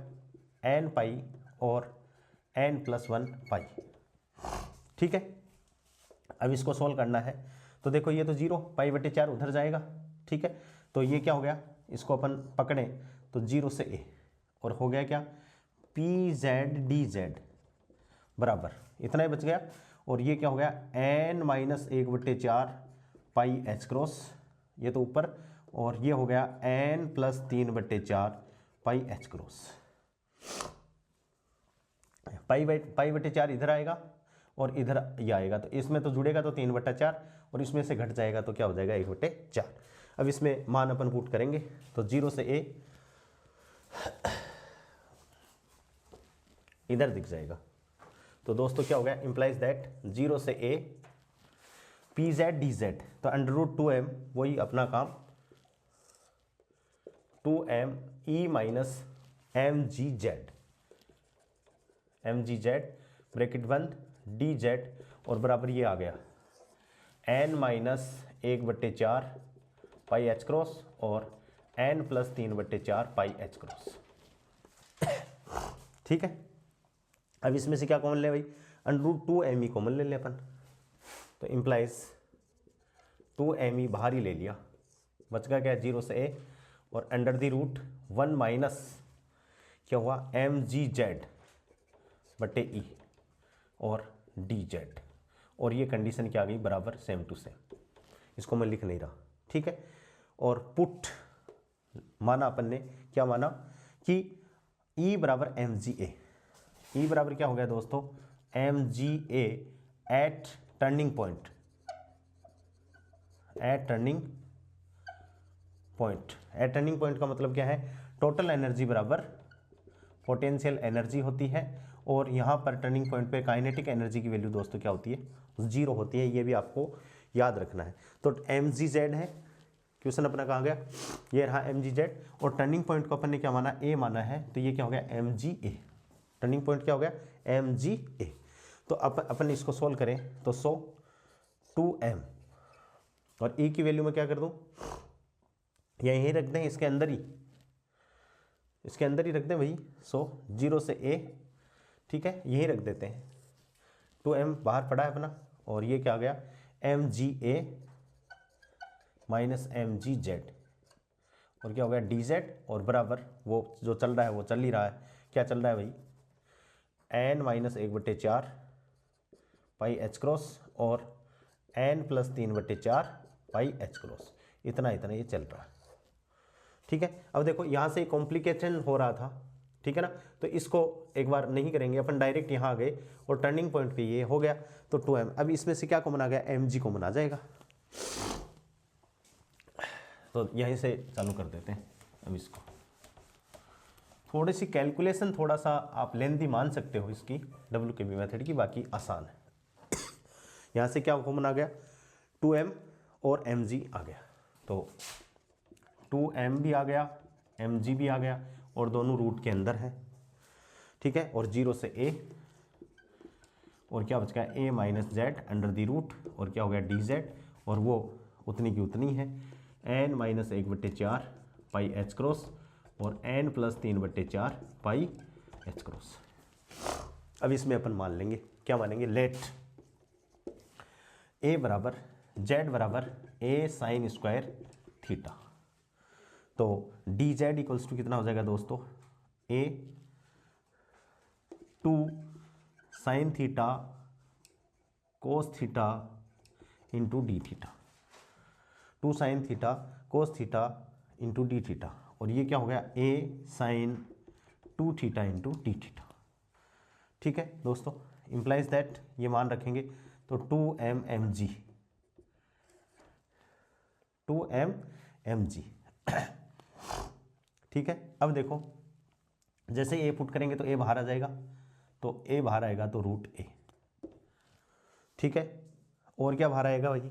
n पाई और n + 1 पाई। ठीक है, अब इसको सोल्व करना है तो देखो ये तो 0, π/4 उधर जाएगा। ठीक है, तो ये क्या हो गया, इसको अपन पकड़ें तो 0 से a, और हो गया क्या pz dz बराबर इतना ही बच गया, और ये क्या हो गया n - 1/4 πh क्रॉस, ये तो ऊपर, और ये हो गया n + 3/4 πh क्रॉस। π/4 इधर आएगा और इधर ये आएगा, तो इसमें तो जुड़ेगा तो 3/4, और इसमें से घट जाएगा तो क्या हो जाएगा 1/4। अब इसमें मान अपन पुट करेंगे तो 0 से a इधर दिख जाएगा, तो दोस्तों क्या हो गया, इंप्लाइज दैट 0 से a pz dz, तो √2m वही अपना काम 2m e - mgz ब्रैकेट बंद dz, और बराबर ये आ गया n - 1/4 πh क्रॉस और n + 3/4 πh क्रॉस। ठीक है, अब इसमें से क्या कॉमन ले भाई, √2m कॉमन ले लें अपन, तो इम्प्लाइज 2m बाहर ही ले लिया, बच गया क्या 0 से a, और √1 माइनस क्या हुआ mgz/e और dz, और ये कंडीशन क्या आ गई बराबर सेम टू सेम, इसको मैं लिख नहीं रहा। ठीक है, और पुट माना अपन ने, क्या माना कि E बराबर mga, E बराबर क्या हो गया दोस्तों mga at turning point, at turning point का मतलब क्या है, टोटल एनर्जी बराबर पोटेंशियल एनर्जी होती है, और यहाँ पर टर्निंग पॉइंट पे काइनेटिक एनर्जी की वैल्यू दोस्तों क्या होती है, 0 होती है, ये भी आपको याद रखना है। तो mgz है, क्वेश्चन अपना कहाँ गया, ये रहा mgz, और टर्निंग पॉइंट को अपन ने क्या माना, a माना है, तो ये क्या हो गया mga, टर्निंग पॉइंट क्या हो गया mga। तो अपन इसको सोल्व करें तो 100 2m, और e की वैल्यू में क्या कर दूं, यहीं रख दें, इसके अंदर ही रख दें भाई 100, 0 से a। ठीक है, यहीं रख देते हैं, 2m बाहर पड़ा है अपना, और ये क्या आ गया mga - mgz, और क्या हो गया dz, और बराबर वो जो चल रहा है वो चल ही रहा है, क्या चल रहा है भाई n - 1/4 πh क्रॉस और n + 3/4 πh क्रॉस, इतना ये चल रहा है। ठीक है, अब देखो यहाँ से कॉम्प्लिकेशन हो रहा था, ठीक है ना, तो इसको एक बार नहीं करेंगे अपन, डायरेक्ट यहाँ आ गए और टर्निंग पॉइंट पे ये हो गया, तो 2m, अब इसमें से क्या कॉमन आ गया mg कॉमन आ जाएगा, तो यहीं से चालू कर देते हैं। अब इसको थोड़ी सी कैलकुलेशन थोड़ा सा आप लेंथी मान सकते हो इसकी WKB मेथड की, बाकी आसान है। यहाँ से क्या कॉमन आ गया 2m और mg आ गया। तो 2m भी आ गया, mg भी आ गया और दोनों रूट के अंदर हैं, ठीक है। और 0 से a और क्या बच गया a minus z under the root और क्या हो गया डी जेड और वो उतनी की उतनी है n minus 1/4 pi h cross और n plus 3/4 pi h cross. अब इसमें अपन मान लेंगे, क्या मानेंगे, लेट a बराबर z बराबर a साइन स्क्वायर थीटा। तो डी जेड इक्वल्स टू कितना हो जाएगा दोस्तों, a 2 sine theta cos theta into d theta, 2 sine theta cos theta into d theta और ये क्या हो गया a sine 2 theta into d theta, ठीक है दोस्तों। इम्प्लाइज दैट ये मान रखेंगे तो 2m mg, 2m mg ठीक है। अब देखो जैसे a पुट करेंगे तो a बाहर आ जाएगा, तो a बाहर आएगा तो रूट a, ठीक है। और क्या बाहर आएगा भाई,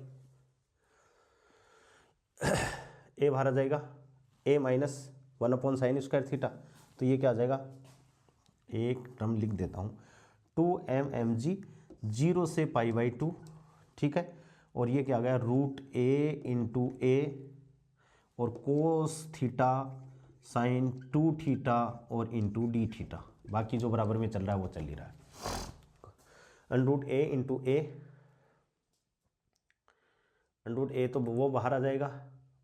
a बाहर आ जाएगा a minus 1 sign square theta, तो ये क्या आ जाएगा, एक टर्म लिख देता हूँ 2m mg 0 से π/2, ठीक है। और ये क्या आ गया रूट a इंटू a और कोस थीटा साइन 2 थीटा और इंटू डी थीटा, बाकी जो बराबर में चल रहा है वो चल ही रहा है। Under root a into a, under root a तो वो बाहर आ जाएगा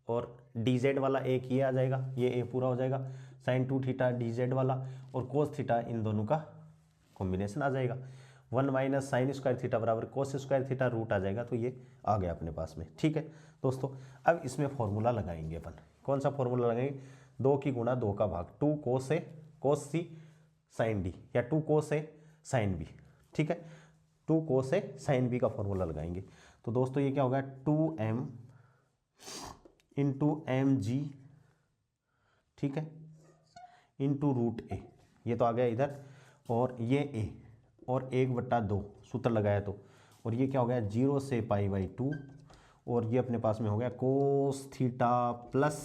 और डी जेड वाला एक ये आ जाएगा, ये a पूरा हो जाएगा, साइन 2 थीटा डी जेड वाला और कोस थीटा इन दोनों का कॉम्बिनेशन आ जाएगा। 1 माइनस साइन स्क्वायर थीटा बराबर कोस स्क्वायर थीटा रूट आ जाएगा, तो ये आ गया अपने पास में, ठीक है दोस्तों। अब इसमें फॉर्मूला लगाएंगे अपन, कौन सा फॉर्मूला लगाएंगे, 2 की गुणा 2 का भाग 2 कोस ए कोस सी साइन डी या 2 कोस ए साइन बी, ठीक है। 2 कोस ए साइन बी का फॉर्मूला लगाएंगे तो दोस्तों ये क्या होगा 2m इंटू एम जी, ठीक है, इंटू रूट ए, ये तो आ गया इधर और ये a और 1/2 सूत्र लगाया तो, और ये क्या हो गया 0 से π/2 और ये अपने पास में हो गया cos theta plus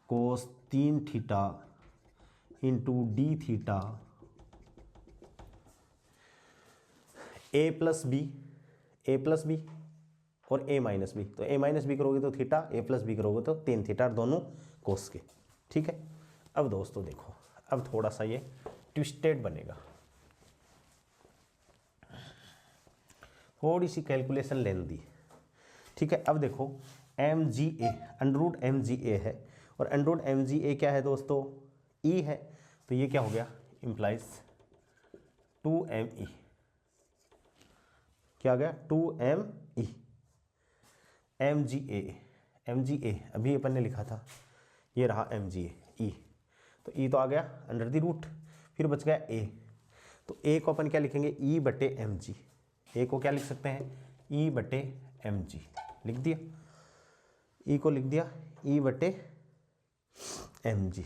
cos 3 theta into d theta a plus b और a माइनस बी, तो a माइनस बी करोगे तो थीटा, a प्लस बी करोगे तो 3 थीटा, दोनों कोस के, ठीक है। अब दोस्तों देखो, अब थोड़ा सा ये ट्विस्टेड बनेगा, थोड़ी सी कैलकुलेशन लेंदी, ठीक है। अब देखो एम जी ए अंडरूट एम जी ए है और अंडरूट एम जी ए क्या है दोस्तों, ई है, तो ये क्या हो गया इम्प्लाइज 2m e, क्या आ गया 2m e, एम जी ए अभी अपन ने लिखा था, ये रहा एम जी ए, तो ई तो आ गया अंडर द रूट, फिर बच गया ए, तो ए को अपन क्या लिखेंगे ई बटे एम जी, ए को क्या लिख सकते हैं ई बटे एम जी, लिख दिया, ई को लिख दिया ई बटे एम जी,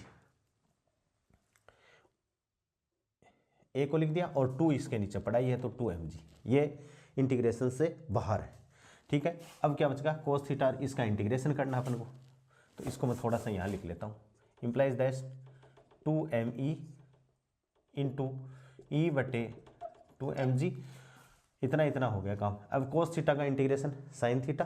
ए को लिख दिया और 2 इसके नीचे पड़ा ही है तो 2mg, ये इंटीग्रेशन से बाहर है, ठीक है। अब क्या बचेगा कोस थीटा, इसका इंटीग्रेशन करना अपन को, तो इसको मैं थोड़ा सा यहाँ लिख लेता हूँ, इम्प्लाइज दैट 2me इंटू ई बटे 2mg, इतना इतना हो गया काम। अब कोस थीटा का इंटीग्रेशन साइन थीटा,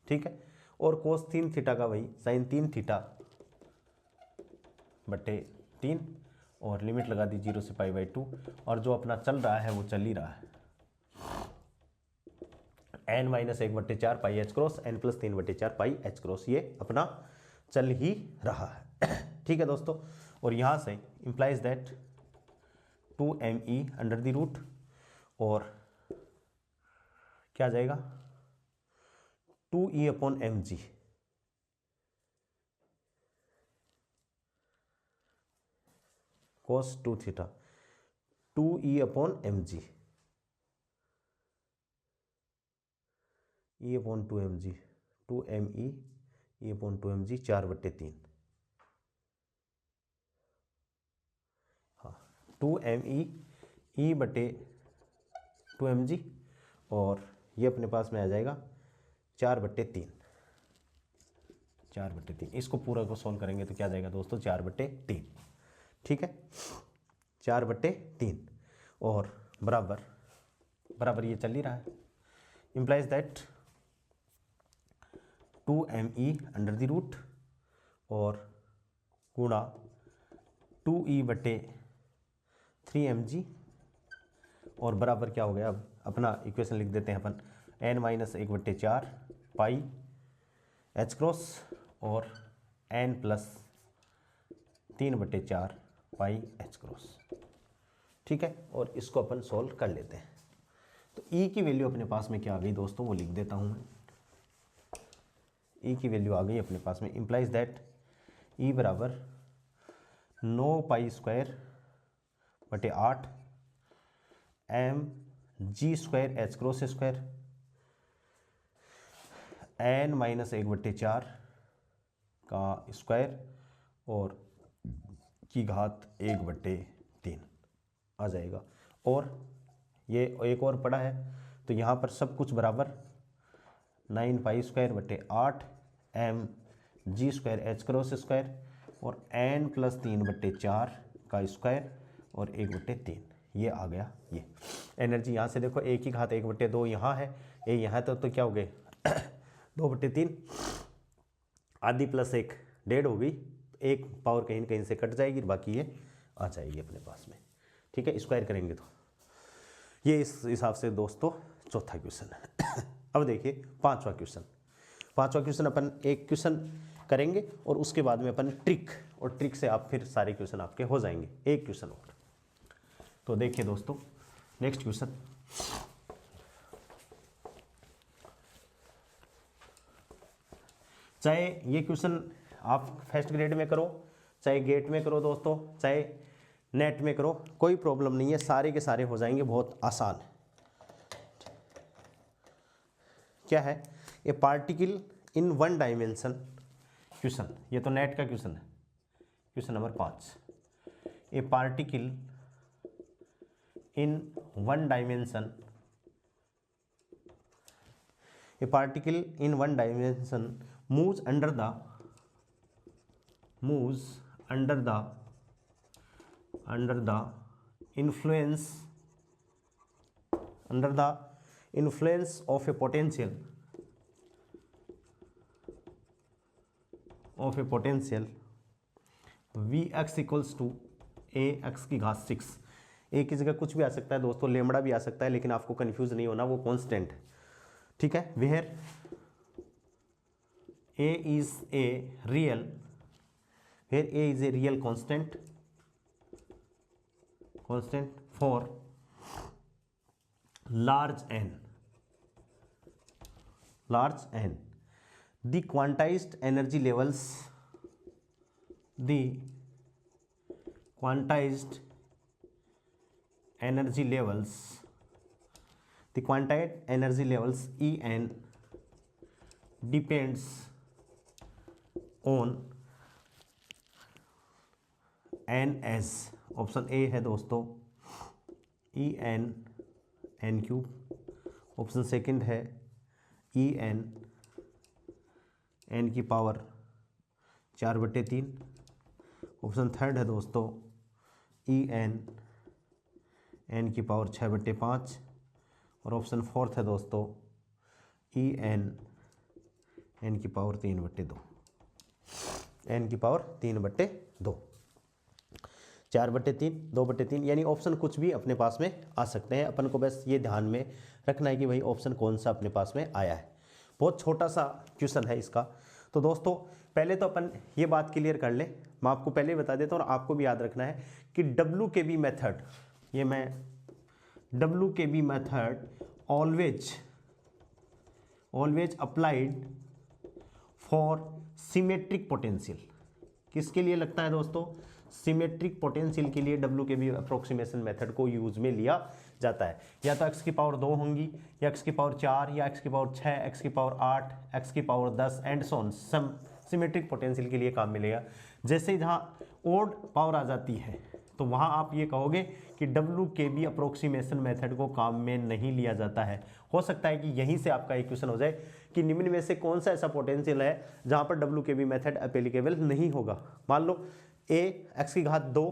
ठीक है, और कोस 3 थीटा का वही साइन 3 थीटा बटे 3 और लिमिट लगा दी 0 से π/2 और जो अपना चल रहा है वो चल ही रहा है n minus 1/4 pi h cross n plus 3/4 pi h cross, ये अपना चल ही रहा है, ठीक है दोस्तों। और यहाँ से implies that 2me under the root और क्या आ जाएगा 2e upon mg, cos 2 theta 2e upon mg, e upon 2mg 2me e upon 2mg 4/3, हाँ 2me e बटे 2mg और ये अपने पास में आ जाएगा 4/3, 4/3। इसको पूरा को सॉल्व करेंगे तो क्या जाएगा दोस्तों 4/3, ठीक है, 4/3 और बराबर बराबर ये चल ही रहा है, इम्प्लाइज दैट 2me√, और गुणा 2e/3mg, और बराबर क्या हो गया, अब अपना इक्वेशन लिख देते हैं अपन, n-1/4 पाई h क्रॉस और n+3/4 पाई h क्रॉस, ठीक है। और इसको अपन सॉल्व कर लेते हैं। तो e की वैल्यू अपने पास में क्या आ गई दोस्तों, वो लिख देता हूँ मैं। e की वैल्यू आ गई अपने पास में, इम्प्लाइज दैट e बराबर 9π²/8 mg² h cross square n-1/4 का स्क्वायर और की घात 1/3 आ जाएगा। और ये एक और पड़ा है तो यहाँ पर सब कुछ बराबर 9π²/8 mg² h क्रॉस स्क्वायर और n+3/4 का स्क्वायर और 1/3, ये आ गया। ये एनर्जी यहाँ से देखो, एक ही घात 1/2 यहाँ है, ये यहाँ तो क्या हो गए 2/3, आधी प्लस 1 1.5 हो गई, एक पावर कहीं न कहीं से कट जाएगी, बाकी ये आ जाएगी अपने पास में, ठीक है। स्क्वायर करेंगे तो ये इस हिसाब से दोस्तों चौथा क्वेश्चन है। अब देखिए पांचवा क्वेश्चन अपन एक क्वेश्चन करेंगे और उसके बाद में अपन ट्रिक, और ट्रिक से आप फिर सारे क्वेश्चन आपके हो जाएंगे, एक क्वेश्चन और। तो देखिए दोस्तों नेक्स्ट क्वेश्चन, चाहे ये क्वेश्चन आप फर्स्ट ग्रेड में करो, चाहे गेट में करो दोस्तों, चाहे नेट में करो, कोई प्रॉब्लम नहीं है, सारे के सारे हो जाएंगे, बहुत आसान है। क्या है, ए पार्टिकल इन 1 डायमेंशन क्वेश्चन, ये तो नेट का क्वेश्चन है, question number 5। A particle in 1 dimension, A particle in 1 dimension moves under the influence of a potential Vx equals to ax की घात 6। ए की जगह कुछ भी आ सकता है दोस्तों, लेमड़ा भी आ सकता है, लेकिन आपको कंफ्यूज नहीं होना, वो कांस्टेंट है, ठीक है। Where a is a real constant for large n, the quantized energy levels En depends on n as, option A है दोस्तों n³, ऑप्शन सेकंड है n⁴/3, ऑप्शन थर्ड है दोस्तों n⁴/5, और ऑप्शन फोर्थ है दोस्तों n⁴/3/2, n⁴/3/2, 4/3, 2/3, यानी option कुछ भी अपने पास में आ सकते हैं। अपन को बस ये ध्यान में रखना है कि भाई ऑप्शन कौन सा अपने पास में आया है। बहुत छोटा सा क्वेश्चन है इसका। तो दोस्तों पहले तो अपन ये बात क्लियर कर लें, मैं आपको पहले ही बता देता हूँ और आपको भी याद रखना है कि WKB मेथड, ये मैं WKB method always applied for symmetric potential. किसके लिए लगता है दोस्तों, सिमेट्रिक पोटेंशियल के लिए WKB अप्रोक्सीमेशन मेथड को यूज में लिया जाता है। या तो x⁴ होंगी, या x⁴, या x⁴, x⁴8, x⁴10 and so on, some symmetric potential के लिए काम मिलेगा। जैसे जहाँ ओड पावर आ जाती है, तो वहाँ आप ये कहोगे कि WKB अप्रोक्सीमेशन मेथड को काम में नहीं लिया जाता है। हो सकता है कि यहीं से आपका एक क्वेश्चन हो जाए कि निम्न में से कौन सा ऐसा पोटेंशियल है जहाँ पर WKB मेथड एप्लीकेबल नहीं होगा। मान लो a x की घात 2,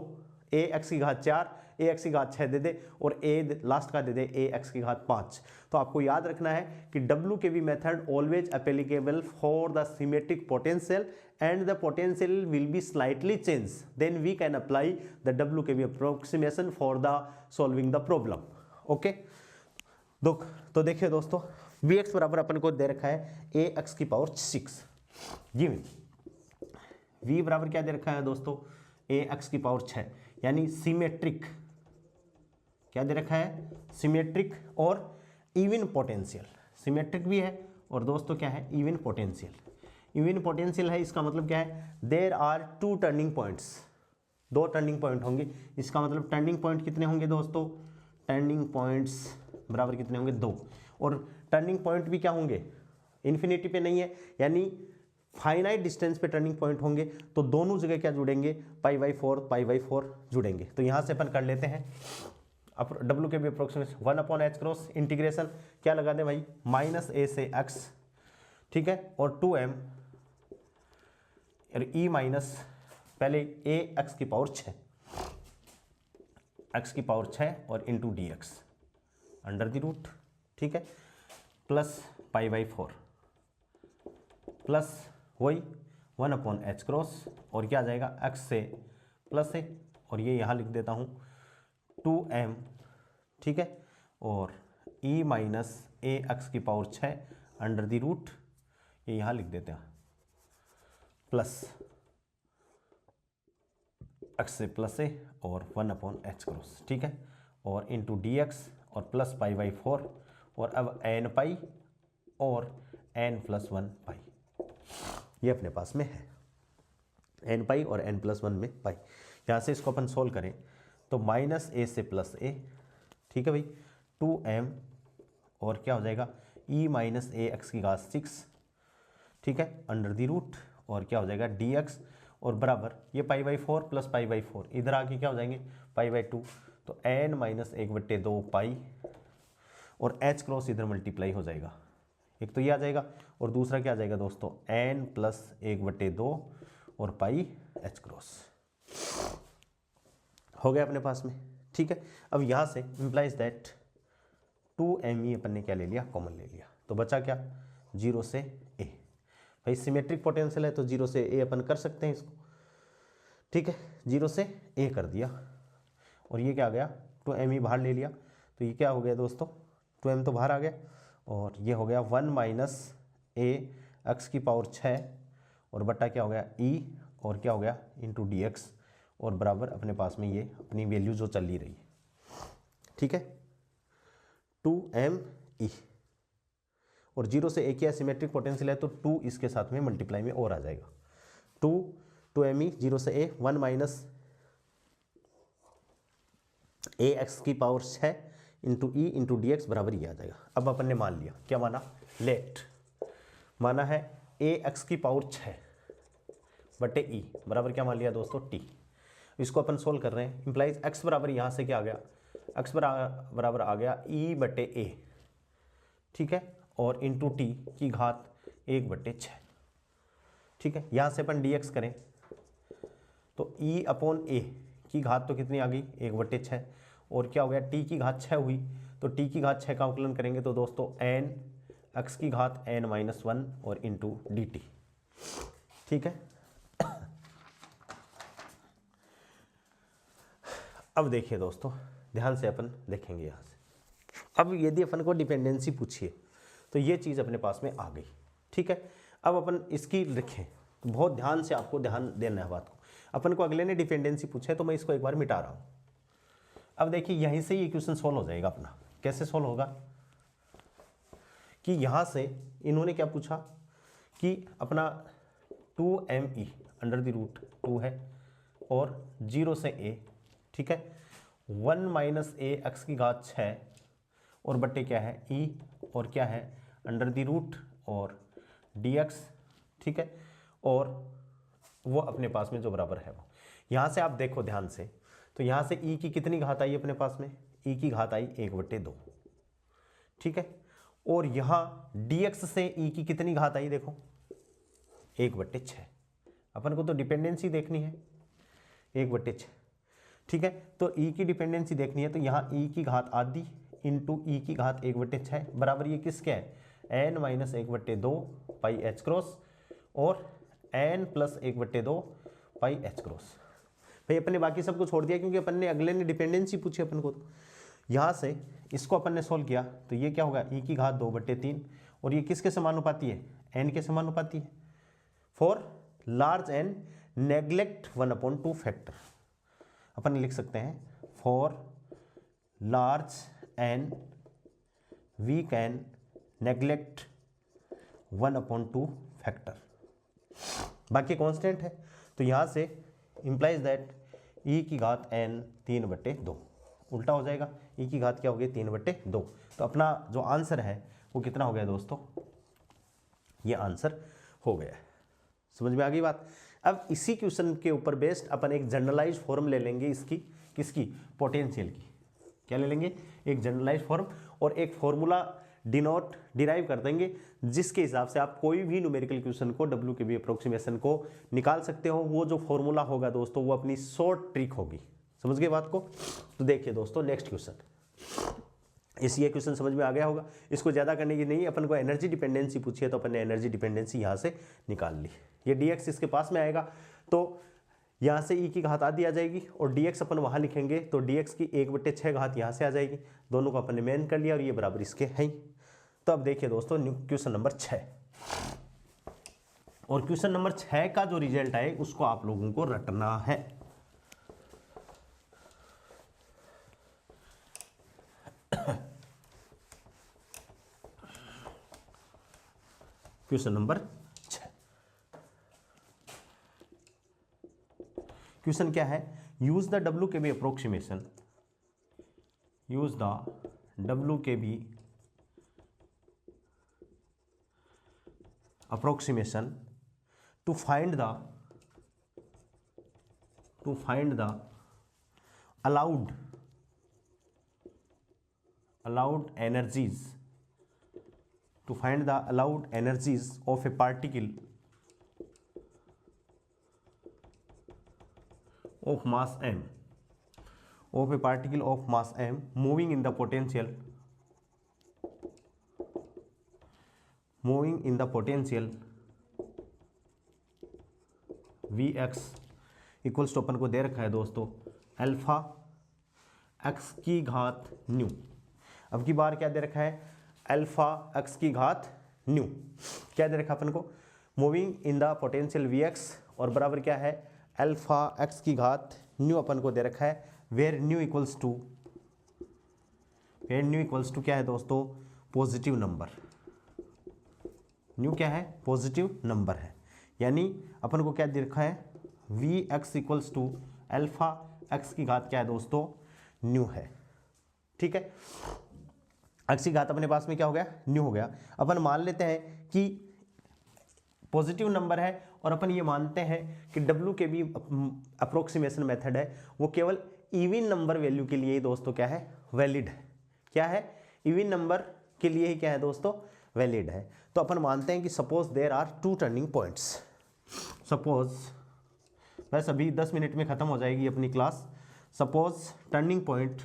a x की घात 4, a x की घात 6 दे दे और a लास्ट का दे दे a x की घात 5। तो आपको याद रखना है कि WKB method always applicable for the symmetric potential and the potential will be slightly changed, then we can apply the WKB approximation for the solving the problem. Okay? तो देखिए दोस्तों, Vx बराबर अपन को दे रखा है ax की पावर 6 जी में, V बराबर क्या दे रखा है दोस्तों, ax की पावर 6, यानी सिमेट्रिक, क्या दे रखा है, सिमेट्रिक और इवन पोटेंशियल। सिमेट्रिक भी है और दोस्तों क्या है, इवन पोटेंशियल। इवन पोटेंशियल है, इसका मतलब क्या है, there are 2 turning points, 2 turning point होंगे। इसका मतलब टर्निंग पॉइंट कितने होंगे दोस्तों, टर्निंग पॉइंट्स बराबर कितने होंगे, 2। और टर्निंग पॉइंट भी क्या होंगे, इन्फिनिटी पे नहीं है, यानी फाइनाइट डिस्टेंस पे टर्निंग पॉइंट होंगे। तो दोनों जगह क्या जुड़ेंगे, पाई/4 जुड़ेंगे। तो यहाँ से अपन कर लेते हैं अब WKB approximation 1/h cross integration क्या लगा दें भाई, -a से x, ठीक है, और 2m और e माइनस पहले a x की पावर 6, x की पावर 6 और into dx under the root, ठीक है, प्लस पाई/4 प्लस वही 1/h क्रॉस और क्या आ जाएगा, x से प्लस है और ये यहाँ लिख देता हूँ 2m, ठीक है, और e माइनस a x की पावर 6 अंडर द रूट, ये यहाँ लिख देते हैं, प्लस x से प्लस है और 1/h क्रॉस, ठीक है, और इंटू dx और प्लस पाई/4 और अब n पाई और n+1 पाई, ये अपने पास में है n पाई और n+1 में पाई। यहाँ से इसको अपन सोल्व करें तो -a से प्लस a, ठीक है भाई, 2m और क्या हो जाएगा, e माइनस ax की घात 6, ठीक है, अंडर दी रूट और क्या हो जाएगा dx और बराबर ये पाई/4 प्लस पाई/4 इधर आके क्या हो जाएंगे पाई/2, तो n-1/2 पाई और h क्रॉस इधर मल्टीप्लाई हो जाएगा, एक तो ये आ जाएगा और दूसरा क्या आ जाएगा दोस्तों n+1/2 और पाई h क्रॉस हो गया अपने पास में, ठीक है। अब यहाँ से इम्प्लाइज दैट 2me अपन ने क्या ले लिया, कॉमन ले लिया, तो बचा क्या 0 से a, भाई सिमेट्रिक पोटेंशियल है तो 0 से a अपन कर सकते हैं इसको, ठीक है, 0 से a कर दिया और ये क्या आ गया 2me बाहर ले लिया, तो ये क्या हो गया दोस्तों 2m तो बाहर आ गया और ये हो गया 1 - a x की पावर 6 और बट्टा क्या हो गया e और क्या हो गया इंटू dx और बराबर अपने पास में ये अपनी वैल्यू जो चल ही रही है, ठीक है, 2me और 0 से a क्या सिमेट्रिक पोटेंशियल है तो 2 इसके साथ में मल्टीप्लाई में और आ जाएगा, 2me 0 से a 1 - ax की power 6 into E into D x बराबर ये आ जाएगा। अब अपन ने मान लिया, क्या माना, लेट माना है ax की पावर 6 बटे ई बराबर क्या मान लिया दोस्तों t, इसको अपन सोल्व कर रहे हैं, इंप्लाइज x बराबर यहाँ से क्या आ गया, x बराबर आ गया e बटे a, ठीक है, और इंटू टी की घात 1/6, ठीक है, यहाँ से अपन dx करें तो e/a की घात तो कितनी आ गई 1/6 और क्या हो गया t की घात 6 हुई, तो t की घात 6 का अवकलन करेंगे तो दोस्तों n x की घात n-1 और इंटू dt, ठीक है। अब देखिए दोस्तों ध्यान से अपन देखेंगे यहाँ से, अब यदि अपन को डिपेंडेंसी पूछिए तो ये चीज़ अपने पास में आ गई, ठीक है। अब अपन इसकी लिखें, बहुत ध्यान से आपको ध्यान देना है बात को, अपन को अगले ने डिपेंडेंसी पूछे तो मैं इसको एक बार मिटा रहा हूँ। अब देखिए यहीं से ये क्वेश्चन सॉल्व हो जाएगा अपना, कैसे सॉल्व होगा कि यहाँ से इन्होंने क्या पूछा कि अपना 2me अंडर द रूट 2 है और 0 से a, ठीक है, 1 - a x की घात 6 और बट्टे क्या है e और क्या है अंडर द रूट और dx, ठीक है, और वो अपने पास में जो बराबर है वो, यहाँ से आप देखो ध्यान से तो यहाँ से ई की कितनी घात आई अपने पास में, ई की घात आई 1/2, ठीक है। और यहाँ dx से ई की कितनी घात आई, देखो 1/6। अपन को तो डिपेंडेंसी देखनी है 1/6, ठीक है। तो ई की डिपेंडेंसी देखनी है, तो यहाँ ई की घात आधी इंटू ई की घात 1/6 बराबर ये किसके है, n - 1/2 पाई h क्रॉस और n + 1/2 पाई h क्रॉस। भाई अपन ने बाकी सबको छोड़ दिया क्योंकि अपन ने अगले ने डिपेंडेंसी पूछी अपन को। तो यहाँ से इसको अपन ने सोल्व किया तो ये क्या होगा, ई की घात 2/3 और ये किसके समानुपाती है, n के समानुपाती है। For large n neglect 1/2 factor, अपन लिख सकते हैं for large n we can neglect 1/2 factor. बाकी कांस्टेंट है, तो यहाँ से इंप्लाइज दैट e की घात n 3/2 उल्टा हो जाएगा, e की घात क्या हो गई 3/2। तो अपना जो आंसर है वो कितना हो गया दोस्तों, ये आंसर हो गया। समझ में आ गई बात। अब इसी क्वेश्चन के ऊपर बेस्ड अपन एक जनरलाइज फॉर्म ले लेंगे इसकी, किसकी, पोटेंशियल की। क्या ले लेंगे, एक जनरलाइज फॉर्म और एक फॉर्मूला डिराइव कर देंगे जिसके हिसाब से आप कोई भी न्यूमेरिकल क्वेश्चन को WKB अप्रोक्सीमेशन को निकाल सकते हो। वो जो फॉर्मूला होगा दोस्तों वो अपनी शॉर्ट ट्रिक होगी। समझ गए बात को। तो देखिए दोस्तों नेक्स्ट क्वेश्चन, ये क्वेश्चन समझ में आ गया होगा। इसको ज़्यादा करने की नहीं, अपन को एनर्जी डिपेंडेंसी पूछी है तो अपन ने एनर्जी डिपेंडेंसी यहाँ से निकाल ली। ये dx इसके पास में आएगा तो यहाँ से e की घात आधी आ जाएगी और dx अपन वहाँ लिखेंगे तो dx की 1/6 घात यहाँ से आ जाएगी। दोनों को अपन ने मेन कर लिया और ये बराबर इसके हैं ही। तो अब देखिए दोस्तों क्वेश्चन नंबर 6, और क्वेश्चन नंबर 6 का जो रिजल्ट आए उसको आप लोगों को रटना है। क्वेश्चन नंबर 6, क्वेश्चन क्या है, use the WKB approximation, use the WKB approximation to find the allowed energies, to find the allowed energies of a particle of mass m, of a particle of mass m moving in the potential Vx equals to अपन को दे रखा है दोस्तों alpha x की घात new. अब की बार क्या दे रखा है, अल्फा x की घात न्यू। क्या दे रखा अपन को, moving in the potential Vx और बराबर क्या है अल्फा x की घात न्यू अपन को दे रखा है। वेयर न्यू इक्वल्स टू क्या है दोस्तों, पॉजिटिव नंबर। न्यू क्या है, पॉजिटिव नंबर है। यानी अपन को क्या दे रखा है, Vx equals to alpha x की घात क्या है दोस्तों, न्यू है। ठीक है, x की घात अपने पास में क्या हो गया, न्यू हो गया। अपन मान लेते हैं कि पॉजिटिव नंबर है और अपन ये मानते हैं कि WKB अप्रोक्सीमेशन मेथड है वो केवल इवन नंबर वैल्यू के लिए ही दोस्तों क्या है, वैलिड है। क्या है, इवन नंबर के लिए ही क्या है दोस्तों, वैलिड है। तो अपन मानते हैं कि suppose there are 2 turning points. Suppose बस अभी 10 मिनट में ख़त्म हो जाएगी अपनी क्लास। सपोज टर्निंग पॉइंट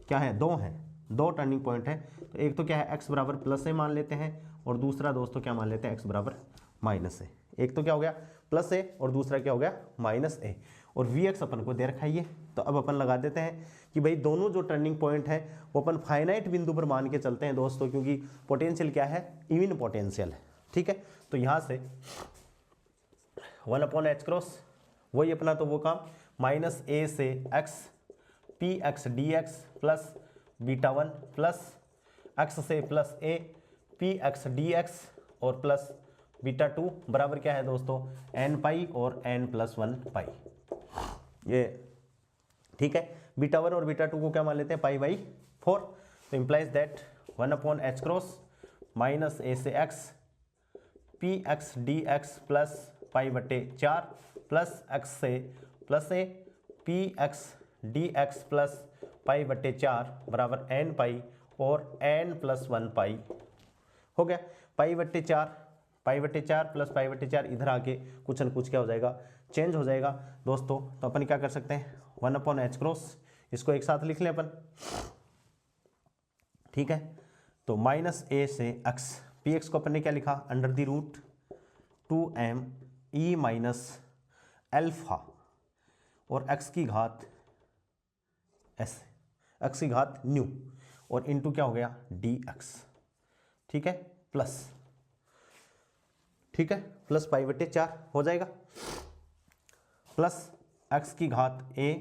क्या है, 2 हैं, 2 टर्निंग पॉइंट है। तो एक तो क्या है x बराबर प्लस ए मान लेते हैं और दूसरा दोस्तों क्या मान लेते हैं, x बराबर माइनस ए। एक तो क्या हो गया प्लस ए और दूसरा क्या हो गया माइनस ए, और Vx अपन को दे रखा है ये। तो अब अपन लगा देते हैं कि भाई दोनों जो टर्निंग पॉइंट है वो अपन फाइनाइट बिंदु पर मान के चलते हैं दोस्तों, क्योंकि पोटेंशियल क्या है, इवन पोटेंशियल है। ठीक है, तो यहाँ से 1/h क्रॉस वही अपना तो वो काम माइनस ए से x p x d x plus beta 1 plus x से plus a p x d x और प्लस बीटा 2 बराबर क्या है दोस्तों, n पाई और n+1 पाई। ये ठीक है, बीटा 1 और बीटा 2 को क्या मान लेते हैं, π/4। तो implies that 1/h cross minus a से x p x d x plus π/4 plus x से plus a p x d x plus pi बटे 4 बराबर एन पाई और एन प्लस 1 पाई हो गया। पाई बटे 4 प्लस पाई बटे 4 इधर आके कुछ न कुछ क्या हो जाएगा, चेंज हो जाएगा दोस्तों। तो अपन क्या कर सकते हैं, 1/h क्रॉस, इसको एक साथ लिख लें अपन, ठीक है। तो माइनस ए से एक्स, पी एक्स को अपन ने क्या लिखा, under the root 2m E minus alpha और एक्स की घात ऐसे, एक्स की घात न्यू और इनटू क्या हो गया डी एक्स, ठीक है, प्लस, ठीक है, प्लस पाई बटे 4 हो जाएगा, प्लस एक्स की घात a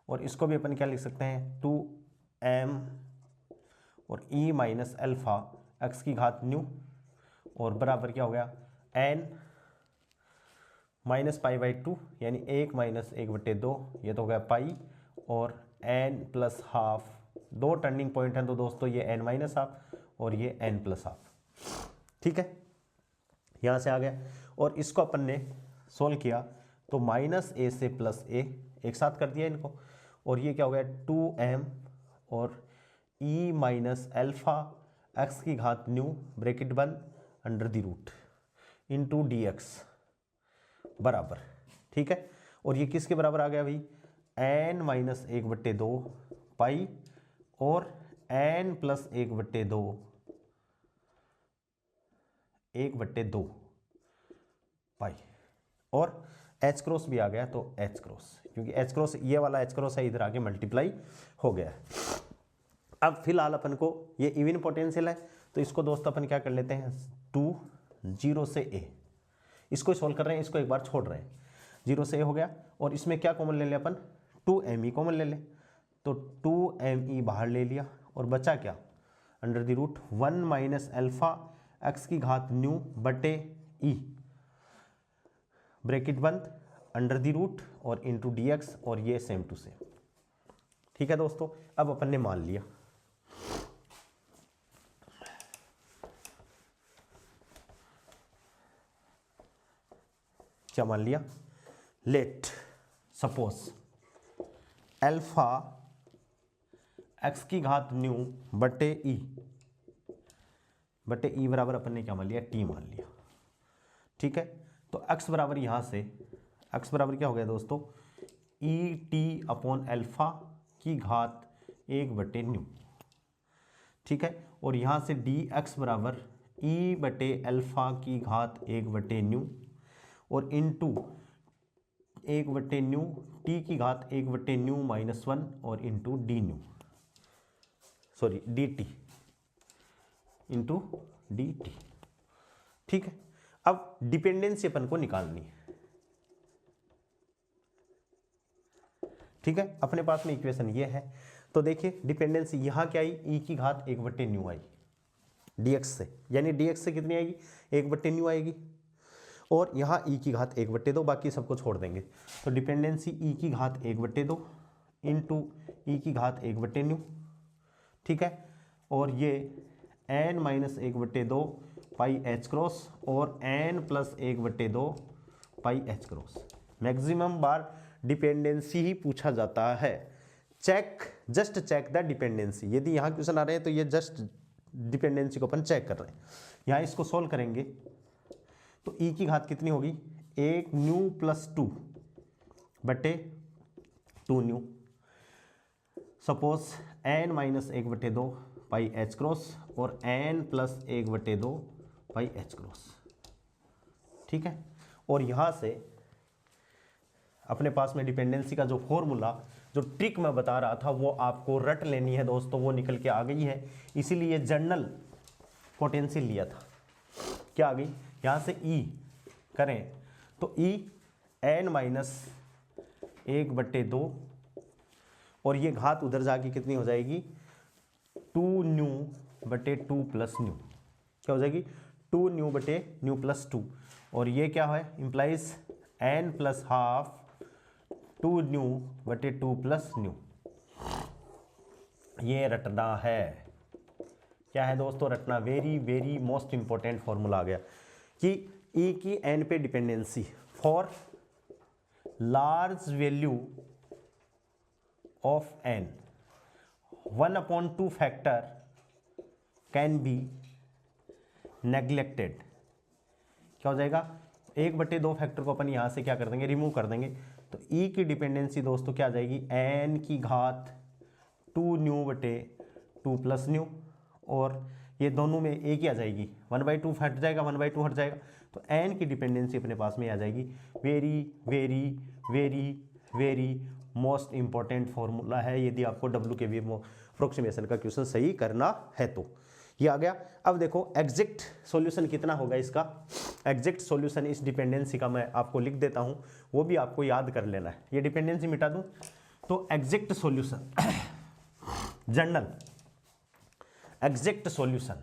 और इसको भी अपन क्या लिख सकते हैं 2m और e माइनस अल्फा एक्स की घात न्यू और बराबर क्या हो गया n माइनस पाई बाई 2 यानी 1 माइनस 1/2, ये तो हो गया पाई और n प्लस हाफ, दो टर्निंग पॉइंट हैं तो दोस्तों ये n माइनस हाफ और ये n प्लस हाफ, ठीक है, यहाँ से आ गया। और इसको अपन ने सोल्व किया तो माइनस ए से प्लस ए एक साथ कर दिया इनको और ये क्या हो गया 2m और e माइनस अल्फा एक्स की घात न्यू ब्रैकेट बंद under the root into d x बराबर, ठीक है। और ये किसके बराबर आ गया भाई, n माइनस 1/2 पाई और n प्लस 1/2 पाई और एच क्रॉस भी आ गया तो एच क्रॉस, क्योंकि एच क्रॉस ये वाला एच क्रॉस है इधर आके मल्टीप्लाई हो गया है। अब फिलहाल अपन को ये इवन पोटेंशियल है तो इसको दोस्तों अपन क्या कर लेते हैं 2 0 से a, इसको सोल्व कर रहे हैं, इसको एक बार छोड़ रहे हैं, 0 से a हो गया और इसमें क्या कॉमन ले लें अपन 2me कॉमन ले लें, तो 2me बाहर ले लिया और बचा क्या under the root 1 minus alpha x की घात न्यू बटे ई ब्रैकेट बंद अंडर द रूट और इनटू डी एक्स और ये सेम टू सेम, ठीक है दोस्तों। अब अपन ने मान लिया, क्या मान लिया, लेट सपोज अल्फा एक्स की घात न्यू बटे ई बराबर अपन ने क्या मान लिया टी मान लिया, ठीक है। तो x बराबर यहाँ से x बराबर क्या हो गया दोस्तों ई टी अपॉन अल्फा की घात 1/न्यू, ठीक है। और यहाँ से डी एक्स बराबर ई बटे अल्फा की घात 1/न्यू और इनटू 1/न्यू टी की घात 1/न्यू माइनस 1 और into D new, sorry D T into D T, ठीक है। अब डिपेंडेंसी अपन को निकालनी है, ठीक है। अपने पास में इक्वेशन ये है तो देखिए डिपेंडेंसी यहाँ क्या आई ई की घात 1/न्यू आई dx से, यानी dx से कितनी आएगी 1/न्यू आएगी और यहाँ ई की घात 1/2, बाकी सबको छोड़ देंगे तो डिपेंडेंसी ई की घात 1/2 इंटू ई की घात 1/न्यू, ठीक है। और ये n minus 1/2 pi h cross और n plus 1/2 pi h cross. Maximum बार डिपेंडेंसी ही पूछा जाता है, जस्ट चेक द डिपेंडेंसी। यदि यहाँ क्वेश्चन आ रहे हैं तो ये जस्ट डिपेंडेंसी को अपन चेक कर रहे हैं। यहाँ इसको सोल्व करेंगे तो ई की घात कितनी होगी 1 न्यू प्लस 2 बटे 2 new, suppose n minus 1/2 pi h cross और n plus 1/2 pi h cross, ठीक है। और यहाँ से अपने पास में डिपेंडेंसी का जो फॉर्मूला, जो ट्रिक मैं बता रहा था वो आपको रट लेनी है दोस्तों, वो निकल के आ गई है। इसीलिए जनरल पोटेंशियल लिया था, क्या आ गई यहाँ से E करें तो E n माइनस 1/2 और ये घात उधर जाके कितनी हो जाएगी 2 न्यू बटे 2 प्लस न्यू, क्या हो जाएगी 2 न्यू बटे न्यू प्लस 2 और ये क्या है implies n plus half 2 new बटे 2 प्लस न्यू। ये रटना है, क्या है दोस्तों रटना, very very most important formula आ गया कि E की n पे dependency for large value of n 1/2 factor can be neglected. क्या हो जाएगा, 1/2 फैक्टर को अपन यहाँ से क्या कर देंगे, रिमूव कर देंगे। तो ई की डिपेंडेंसी दोस्तों क्या आ जाएगी, एन की घात 2 न्यू बटे 2 प्लस न्यू, और ये दोनों में एक ही आ जाएगी, 1/2 हट जाएगा, 1/2 हट जाएगा, तो एन की डिपेंडेंसी अपने पास में आ जाएगी। Very very very very most important formula है यदि आपको डब्ल्यू के वी अप्रोक्सीमेशन का क्वेश्चन सही करना है तो। ये आ गया। अब देखो एग्जैक्ट सॉल्यूशन कितना होगा इसका, एग्जैक्ट सॉल्यूशन इस डिपेंडेंसी का मैं आपको लिख देता हूँ, वो भी आपको याद कर लेना है। ये डिपेंडेंसी मिटा दूँ तो exact solution general exact solution,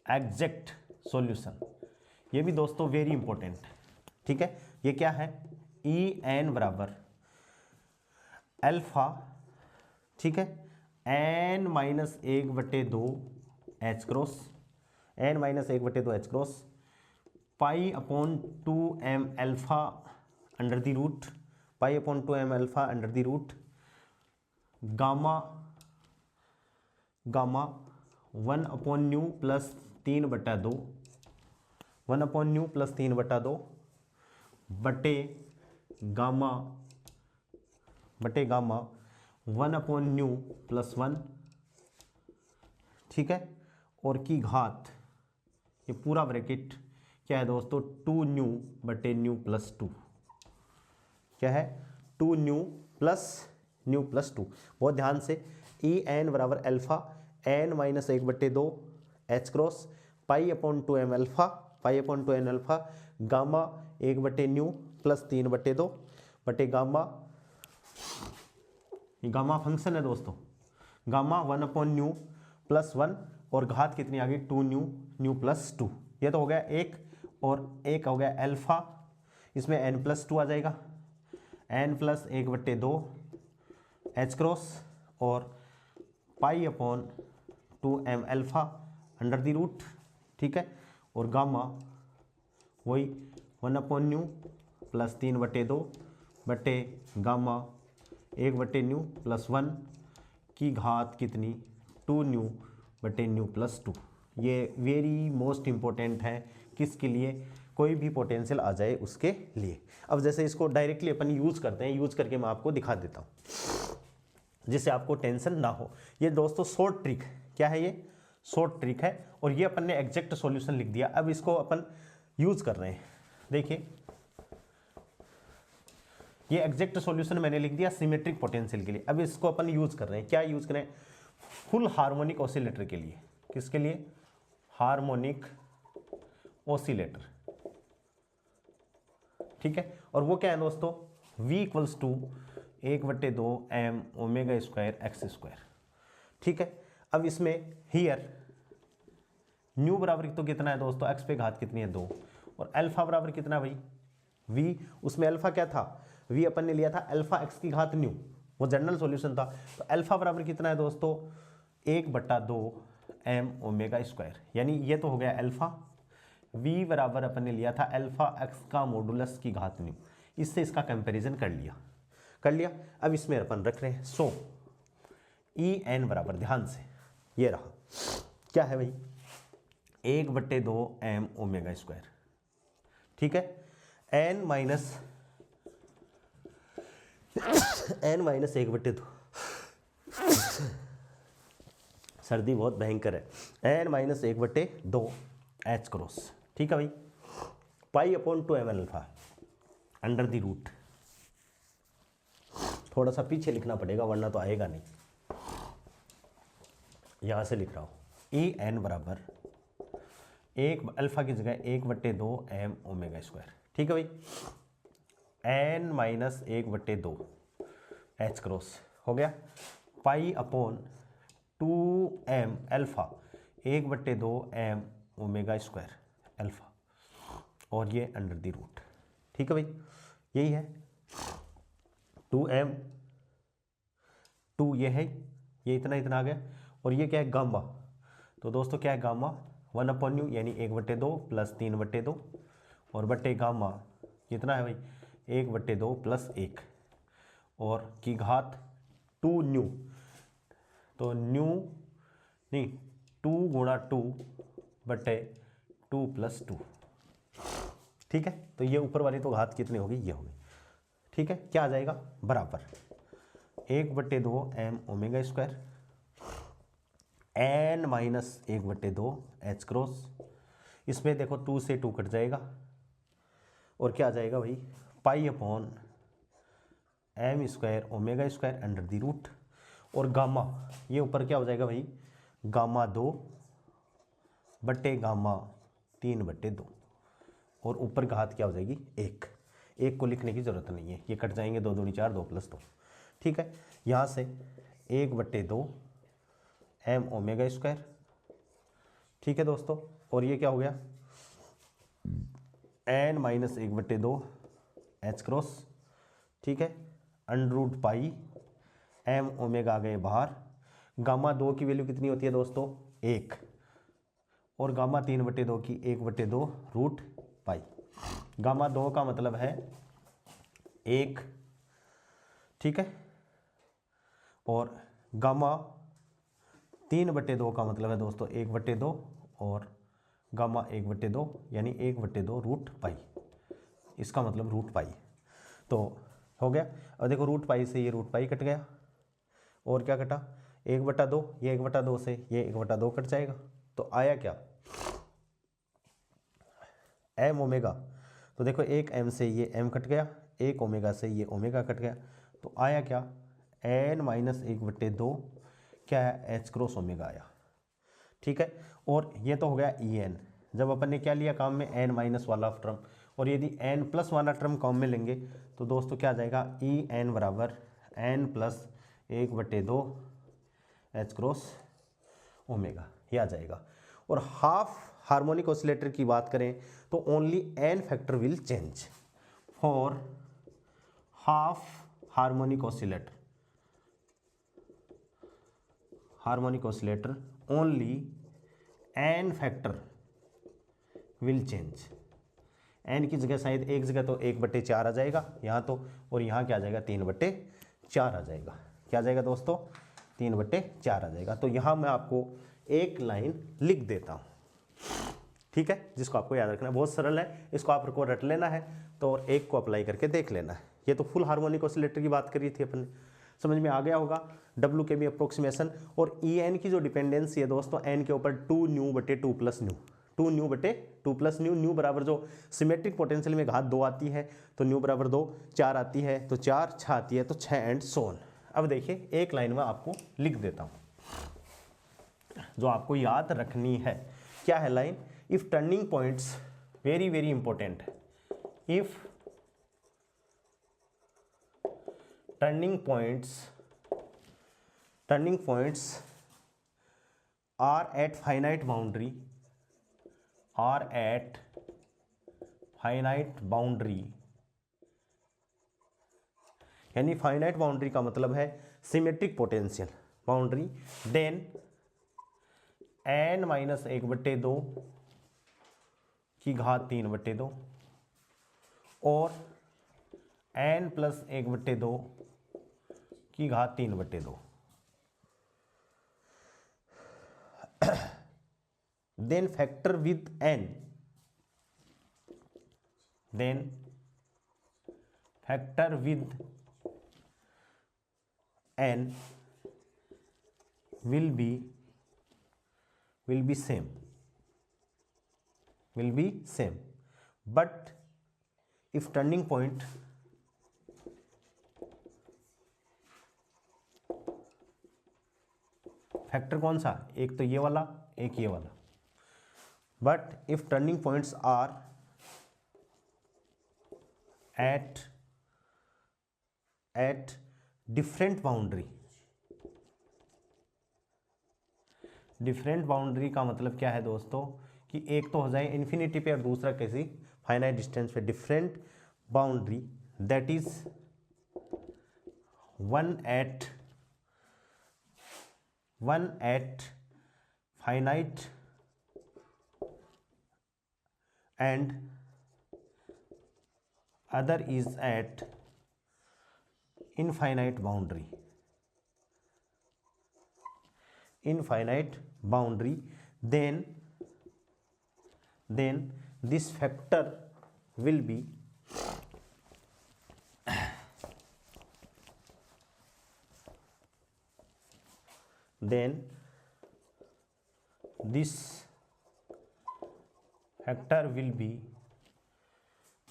exact solution, ये भी दोस्तों वेरी इंपॉर्टेंट, ठीक है। ये क्या है, ई एन बराबर अल्फा, ठीक है, n minus 1/2 h cross, n minus 1/2 h cross pi upon 2m alpha under the root, pi upon 2m alpha under the root gamma gamma 1/न्यू प्लस 3/2, 1/न्यू प्लस 3/2 बटे गामा 1/न्यू प्लस 1, ठीक है, और की घात, ये पूरा ब्रैकेट क्या है दोस्तों, 2 न्यू बटे न्यू प्लस 2, क्या है 2 न्यू प्लस 2। बहुत ध्यान से, ई एन बराबर alpha n minus 1/2 h cross pi upon 2m alpha, pi upon 2n alpha gamma 1/न्यू प्लस 3/2 बटे गामा, गामा फंक्शन है दोस्तों, गामा 1/न्यू प्लस 1 और घात कितनी आ गई 2 न्यू प्लस 2। ये तो हो गया एक, और एक हो गया अल्फा, इसमें n प्लस 2 आ जाएगा, n प्लस 1/2 एच क्रॉस और pi upon 2m alpha under the root, ठीक है, और गामा वही 1/न्यू प्लस 3/2 बटे गामा 1/न्यू प्लस 1 की घात कितनी 2 न्यू बटे न्यू प्लस 2। ये वेरी मोस्ट इंपॉर्टेंट है, किसके लिए, कोई भी पोटेंशियल आ जाए उसके लिए। अब जैसे इसको डायरेक्टली अपन यूज़ करते हैं, यूज़ करके मैं आपको दिखा देता हूँ जिससे आपको टेंशन ना हो। ये दोस्तों शॉर्ट ट्रिक, क्या है ये, शॉर्ट ट्रिक है, और ये अपन ने एग्जैक्ट सॉल्यूशन लिख दिया। अब इसको अपन यूज़ कर रहे हैं, देखिए ये एग्जैक्ट सॉल्यूशन मैंने लिख दिया सिमेट्रिक पोटेंशियल के लिए। अब इसको अपन यूज़ कर रहे हैं, क्या यूज़ करें, फुल हार्मोनिक ऑसिलेटर के लिए। किसके लिए, हार्मोनिक ऑसिलेटर, ठीक है। और वो क्या है दोस्तों, v equals to 1/2 m omega square x square, ठीक है। अब इसमें हियर न्यू बराबर तो कितना है दोस्तों, x पे घात कितनी है 2, और अल्फा बराबर कितना है भाई v, उसमें अल्फा क्या था, v अपन ने लिया था अल्फा x की घात न्यू, वो जनरल सॉल्यूशन था। तो अल्फा बराबर कितना है दोस्तों 1/2 m ओमेगा स्क्वायर, यानी ये तो हो गया अल्फा, v बराबर अपन ने लिया था अल्फा x का मॉडुलस की घात न्यू, इससे इसका कंपैरिजन कर लिया। अब इसमें अपन रख रहे हैं, सो ई एन बराबर, ध्यान से ये रहा, क्या है भाई 1/2 m ओमेगा स्क्वायर, ठीक है, n माइनस 1/2, सर्दी बहुत भयंकर है, n माइनस 1/2 एच क्रॉस, ठीक है भाई, pi upon 2m alpha under the root, थोड़ा सा पीछे लिखना पड़ेगा वरना तो आएगा नहीं, यहां से लिख रहा हूं, ई एन बराबर एक अल्फा की जगह 1/2 m ओमेगा स्क्वायर, ठीक है भाई, n माइनस 1/2 एच क्रॉस हो गया, पाई upon 2m alpha 1/2 m omega square alpha, और ये अंडर द रूट, ठीक है भाई, यही है 2m 2 ये है, ये इतना आ गया, और ये क्या है गामा, तो दोस्तों क्या है गामा 1/न्यू यानी 1/2 प्लस 3/2 और बटे गामा कितना है भाई 1/2 प्लस 1 और की घात टू न्यू, तो न्यू नहीं 2 गुणा 2 बटे 2 प्लस 2। ठीक है, तो ये ऊपर वाली तो घात कितनी होगी, ये होगी। ठीक है, क्या आ जाएगा बराबर 1/2 m omega square n minus 1/2 h cross, इसमें देखो 2 से 2 कट जाएगा और क्या आ जाएगा भाई pi upon m square omega square under the root, और गामा ये ऊपर क्या हो जाएगा भाई गामा 2 बटे गामा 3/2, और ऊपर का हाथ क्या हो जाएगी 1। एक को लिखने की ज़रूरत नहीं है, ये कट जाएंगे 2 दूनी 4 2 प्लस 2। ठीक है, यहाँ से 1/2 एम ओमेगा स्क्वायर। ठीक है दोस्तों, और ये क्या हो गया एन माइनस 1/2 एच क्रॉस। ठीक है, under root pi m omega आ गए बाहर, गामा 2 की वैल्यू कितनी होती है दोस्तों 1, और गामा 3/2 की 1/2 रूट पाई। गामा 2 का मतलब है 1, ठीक है, और गामा 3/2 का मतलब है दोस्तों 1/2, और गामा 1/2 यानी 1/2 रूट पाई, इसका मतलब रूट पाई। तो हो गया, और देखो रूट पाई से ये रूट पाई कट गया, और क्या कटा 1/2, ये 1/2 से ये 1/2 कट जाएगा, तो आया क्या एम ओमेगा। तो देखो एक एम से ये एम कट गया, एक ओमेगा से ये ओमेगा कट गया, तो आया क्या एन माइनस 1/2 क्या है एच क्रॉस ओमेगा आया। ठीक है, और ये तो हो गया ई एन, जब अपन ने क्या लिया काम में एन माइनस वाला टर्म, और यदि एन प्लस वाला टर्म काम में लेंगे तो दोस्तों क्या आ जाएगा ई एन बराबर n plus 1/2 h cross omega, ये आ जाएगा। और हाफ हार्मोनिक ऑसिलेटर की बात करें तो only n factor will change for half harmonic oscillator, harmonic oscillator only n factor will change. N की जगह शायद एक जगह तो 1/4 आ जाएगा यहाँ तो, और यहाँ क्या आ जाएगा 3/4 आ जाएगा। क्या आ जाएगा दोस्तों 3/4 आ जाएगा। तो यहाँ मैं आपको एक लाइन लिख देता हूँ, ठीक है, जिसको आपको याद रखना है, बहुत सरल है, इसको आपको रट लेना है तो और एक को अप्लाई करके देख लेना है। ये तो फुल हार्मोनिक ऑसिलेटर की बात करी थी अपन ने, समझ में आ गया होगा डब्ल्यू के भी अप्रोक्सीमेशन। और ई एन की जो डिपेंडेंसी है दोस्तों एन के ऊपर 2 न्यू बटे 2 प्लस न्यू, 2 न्यू बटे 2 प्लस न्यू, न्यू बराबर जो सिमेट्रिक पोटेंशियल में घात 2 आती है तो न्यू बराबर 2, 4 आती है तो 4, 6 आती है तो 6 एंड सोन। अब देखिए एक लाइन में आपको लिख देता हूँ जो आपको याद रखनी है। क्या है line, if turning points, very very important, if turning points are at finite boundary, are at finite boundary, यानी फाइनाइट बाउंड्री का मतलब है symmetric potential boundary, then n minus 1/2 की घात 3/2 और एन प्लस 1/2 की घात 3/2, then factor with n, then factor with n will be same, but if turning point factor कौन सा, एक तो ये वाला एक ये वाला, but if turning points are at different boundary, different boundary का मतलब क्या है दोस्तों कि एक तो हो जाए इन्फिनिटी पे और दूसरा किसी फाइनाइट डिस्टेंस पे, different boundary that is one at finite and other is at infinite boundary, infinite boundary, then this factor will be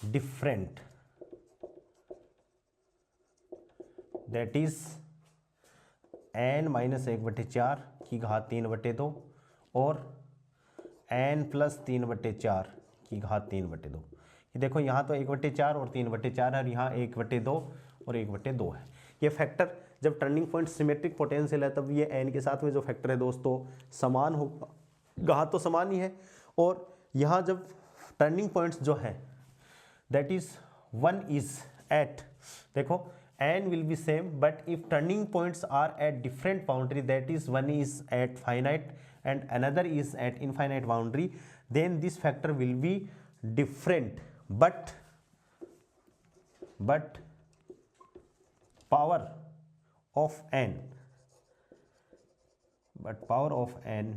different, that is n minus 1/4 की घात 3/2 और n प्लस 3/4 की घात 3/2। ये देखो यहाँ तो 1/4 और 3/4 है और यहाँ 1/2 और 1/2 है। ये फैक्टर जब टर्निंग पॉइंट सिमेट्रिक पोटेंशियल है तब ये n के साथ में जो फैक्टर है दोस्तों समान होगा, घात तो समान ही है। और यहाँ जब टर्निंग पॉइंट्स जो है that is one is at, देखो n will be same but if turning points are at different boundary, that is one is at finite and another is at infinite boundary, then this factor will be different but power of n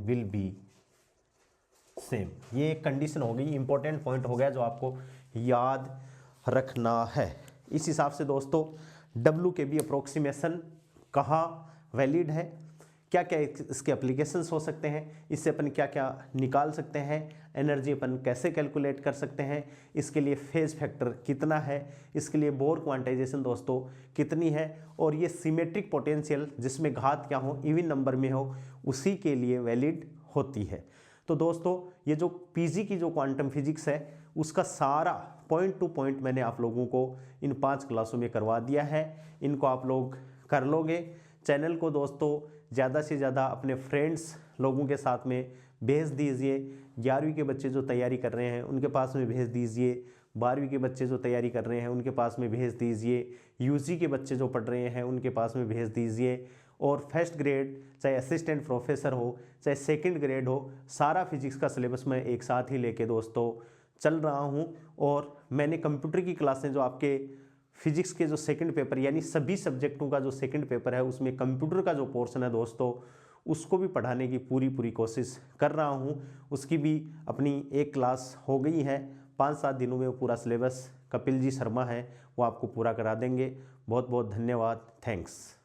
will be same. ये एक condition हो गई, important point हो गया जो आपको याद रखना है। इस हिसाब से दोस्तों W के भी अप्रोक्सीमेशन कहाँ वैलिड है, क्या क्या इसके एप्लीकेशंस हो सकते हैं, इससे अपन क्या क्या निकाल सकते हैं, एनर्जी अपन कैसे कैलकुलेट कर सकते हैं, इसके लिए फेज फैक्टर कितना है, इसके लिए बोर क्वांटाइजेशन दोस्तों कितनी है, और ये सिमेट्रिक पोटेंशियल जिसमें घात क्या हो, इवन नंबर में हो, उसी के लिए वैलिड होती है। तो दोस्तों ये जो पीजी की जो क्वांटम फिजिक्स है उसका सारा पॉइंट टू पॉइंट मैंने आप लोगों को इन 5 क्लासों में करवा दिया है। इनको आप लोग कर लोगे। चैनल को दोस्तों ज़्यादा से ज़्यादा अपने फ्रेंड्स लोगों के साथ में भेज दीजिए। 11वीं के बच्चे जो तैयारी कर रहे हैं उनके पास में भेज दीजिए, 12वीं के बच्चे जो तैयारी कर रहे हैं उनके पास में भेज दीजिए, यूजी के बच्चे जो पढ़ रहे हैं उनके पास में भेज दीजिए, और फर्स्ट ग्रेड चाहे असिस्टेंट प्रोफेसर हो चाहे सेकंड ग्रेड हो, सारा फिजिक्स का सिलेबस मैं एक साथ ही लेके दोस्तों चल रहा हूं। और मैंने कंप्यूटर की क्लासें जो आपके फिजिक्स के जो सेकंड पेपर यानी सभी सब्जेक्टों का जो सेकंड पेपर है उसमें कंप्यूटर का जो पोर्शन है दोस्तों उसको भी पढ़ाने की पूरी कोशिश कर रहा हूं। उसकी भी अपनी एक क्लास हो गई है, 5-7 दिनों में वो पूरा सिलेबस कपिल जी शर्मा है वो आपको पूरा करा देंगे। बहुत बहुत धन्यवाद, थैंक्स।